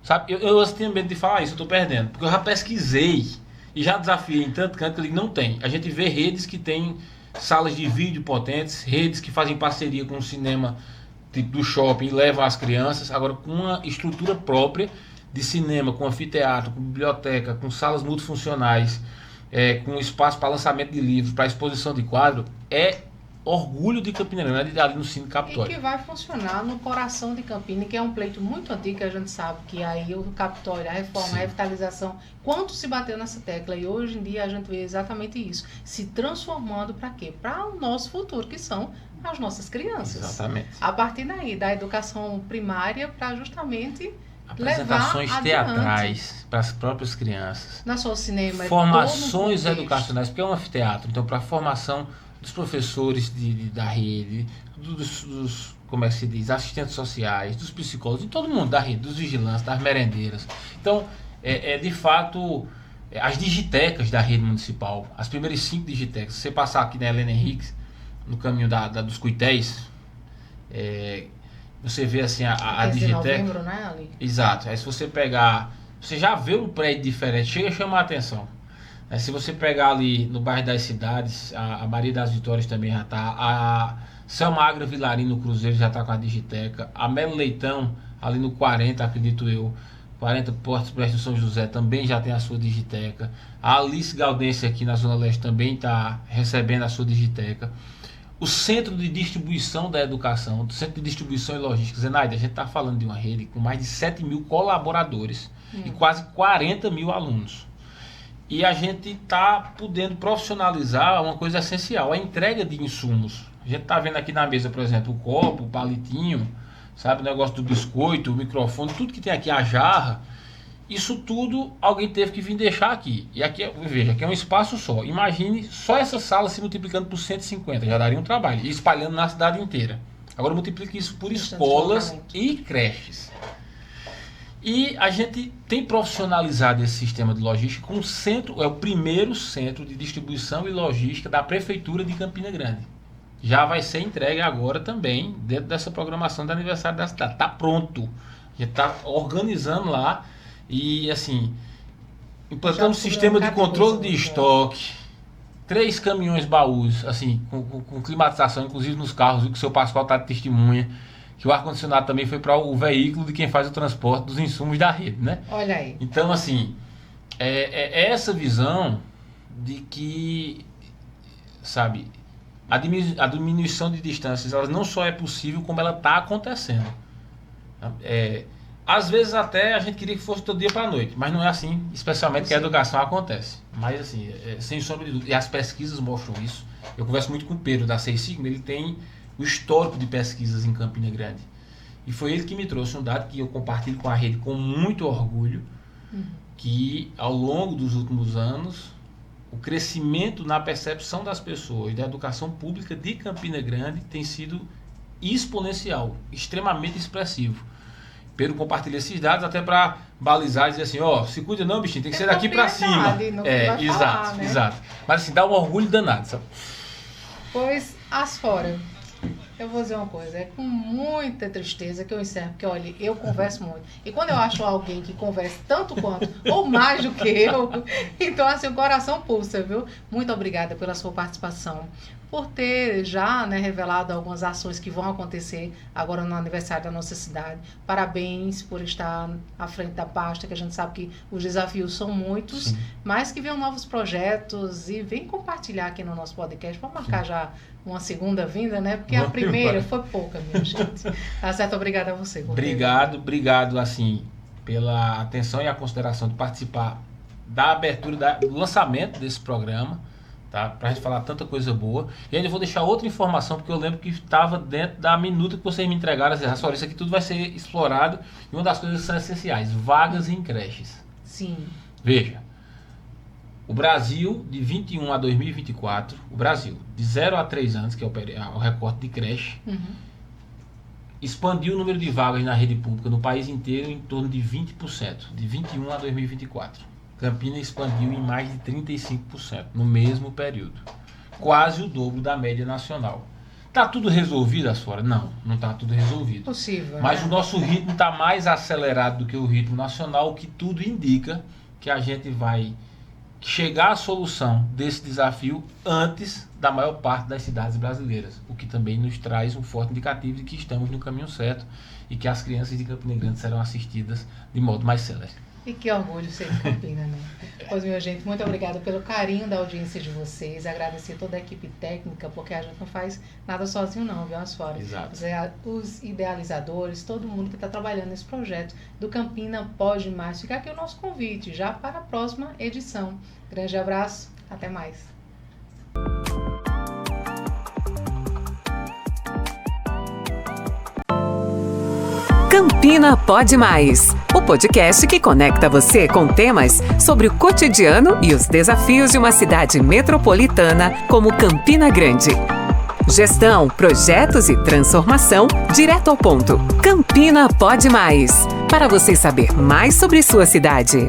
Sabe, eu tenho medo de falar isso, eu estou perdendo, porque eu já pesquisei e já desafiei em tanto canto que eu digo, não tem. A gente vê redes que têm salas de vídeo potentes, redes que fazem parceria com o cinema tipo do shopping e levam as crianças, agora com uma estrutura própria de cinema, com anfiteatro, com biblioteca, com salas multifuncionais, com espaço para lançamento de livros, para exposição de quadro, é orgulho de Campina Grande ali no Cine Capitólio. E que vai funcionar no coração de Campina, que é um pleito muito antigo, que a gente sabe que aí o Capitólio, a reforma, a revitalização, quanto se bateu nessa tecla, e hoje em dia a gente vê exatamente isso, se transformando para quê? Para o nosso futuro, que são as nossas crianças. Exatamente. A partir daí, da educação primária, para justamente apresentações teatrais para as próprias crianças. Não só o cinema, formações educacionais, porque é um anfiteatro, então para a formação dos professores da rede, como é que se diz, assistentes sociais, dos psicólogos, de todo mundo da rede, dos vigilantes, das merendeiras. Então, de fato, as digitecas da rede municipal, as primeiras 5 digitecas, se você passar aqui na Helena Henriques, no caminho dos Cuitéis, você vê assim a digiteca. Novembro, né, ali? Exato. Aí se você pegar, você já vê um prédio diferente, chega a chamar a atenção. Se você pegar ali no bairro das Cidades, a Maria das Vitórias também já está, a Selma Agra Vilarino Cruzeiro já está com a digiteca, a Melo Leitão ali no 40, acredito eu, 40 Portos Prestes São José também já tem a sua digiteca, a Alice Galdense aqui na Zona Leste também está recebendo a sua digiteca. O Centro de Distribuição da Educação, o Centro de Distribuição e Logística, Zenaide, a gente está falando de uma rede com mais de 7 mil colaboradores e quase 40 mil alunos. E a gente está podendo profissionalizar uma coisa essencial, a entrega de insumos. A gente está vendo aqui na mesa, por exemplo, o copo, o palitinho, sabe, o negócio do biscoito, o microfone, tudo que tem aqui, a jarra. Isso tudo alguém teve que vir deixar aqui. E aqui, veja, aqui é um espaço só. Imagine só essa sala se multiplicando por 150, já daria um trabalho. E espalhando na cidade inteira. Agora multiplique isso por escolas e creches. E a gente tem profissionalizado esse sistema de logística com o primeiro centro de distribuição e logística da Prefeitura de Campina Grande. Já vai ser entregue agora também, dentro dessa programação do aniversário da cidade. Está pronto. A gente está organizando lá e, assim, implantando um sistema de controle de estoque, 3 caminhões baús, assim, com climatização, inclusive nos carros, viu que o seu Pascoal está de testemunha, que o ar-condicionado também foi para o veículo de quem faz o transporte dos insumos da rede, né? Olha aí. Então, assim, é essa visão de que, sabe, a diminuição de distâncias, ela não só é possível, como ela está acontecendo. Às vezes até a gente queria que fosse todo dia para a noite, mas não é assim, especialmente que a educação acontece. Mas, assim, sem sombra de dúvida, e as pesquisas mostram isso. Eu converso muito com o Pedro da Seis Sigma, ele tem o histórico de pesquisas em Campina Grande. E foi ele que me trouxe um dado que eu compartilho com a rede com muito orgulho, que ao longo dos últimos anos, o crescimento na percepção das pessoas da educação pública de Campina Grande tem sido exponencial, extremamente expressivo. Pedro compartilha esses dados até para balizar e dizer assim, se cuida não, bichinho, tem que ser daqui para cima. Exato. Mas assim, dá um orgulho danado, sabe? Pois, Asfora, eu vou dizer uma coisa, é com muita tristeza que eu encerro, porque olha, eu converso muito. E quando eu acho alguém que conversa tanto quanto, ou mais do que eu, então assim, o coração pulsa, viu? Muito obrigada pela sua participação, por ter já, né, revelado algumas ações que vão acontecer agora no aniversário da nossa cidade. Parabéns por estar à frente da pasta, que a gente sabe que os desafios são muitos, sim, mas que venham novos projetos e vem compartilhar aqui no nosso podcast. Vamos marcar, sim, já uma segunda vinda, né? Porque a primeira foi pouca, minha gente. Tá certo? Obrigada a você. Obrigado, assim, pela atenção e a consideração de participar da abertura, do lançamento desse programa, tá? Pra gente falar tanta coisa boa. E ainda vou deixar outra informação, porque eu lembro que estava dentro da minuta que vocês me entregaram, assim, isso aqui tudo vai ser explorado, e uma das coisas que são essenciais, vagas em creches. Sim. Veja, o Brasil, de 21 a 2024, o Brasil, de 0 a 3 anos, que é o recorte de creche, expandiu o número de vagas na rede pública no país inteiro em torno de 20%, de 21 a 2024. Campina expandiu em mais de 35% no mesmo período. Quase o dobro da média nacional. Está tudo resolvido, Asfora? Não está tudo resolvido. Possível. Mas, né? O nosso ritmo está mais acelerado do que o ritmo nacional, o que tudo indica que a gente vai chegar à solução desse desafio antes da maior parte das cidades brasileiras, o que também nos traz um forte indicativo de que estamos no caminho certo e que as crianças de Campina Grande serão assistidas de modo mais célere. E que orgulho ser de Campina, né? Pois, minha gente, muito obrigada pelo carinho da audiência de vocês. Agradecer toda a equipe técnica, porque a gente não faz nada sozinho não, viu, Asfora? Exato. Os idealizadores, todo mundo que está trabalhando nesse projeto do Campina Pode Mais. Fica aqui o nosso convite já para a próxima edição. Grande abraço, até mais. Campina Pode Mais, o podcast que conecta você com temas sobre o cotidiano e os desafios de uma cidade metropolitana como Campina Grande. Gestão, projetos e transformação direto ao ponto. Campina Pode Mais, para você saber mais sobre sua cidade.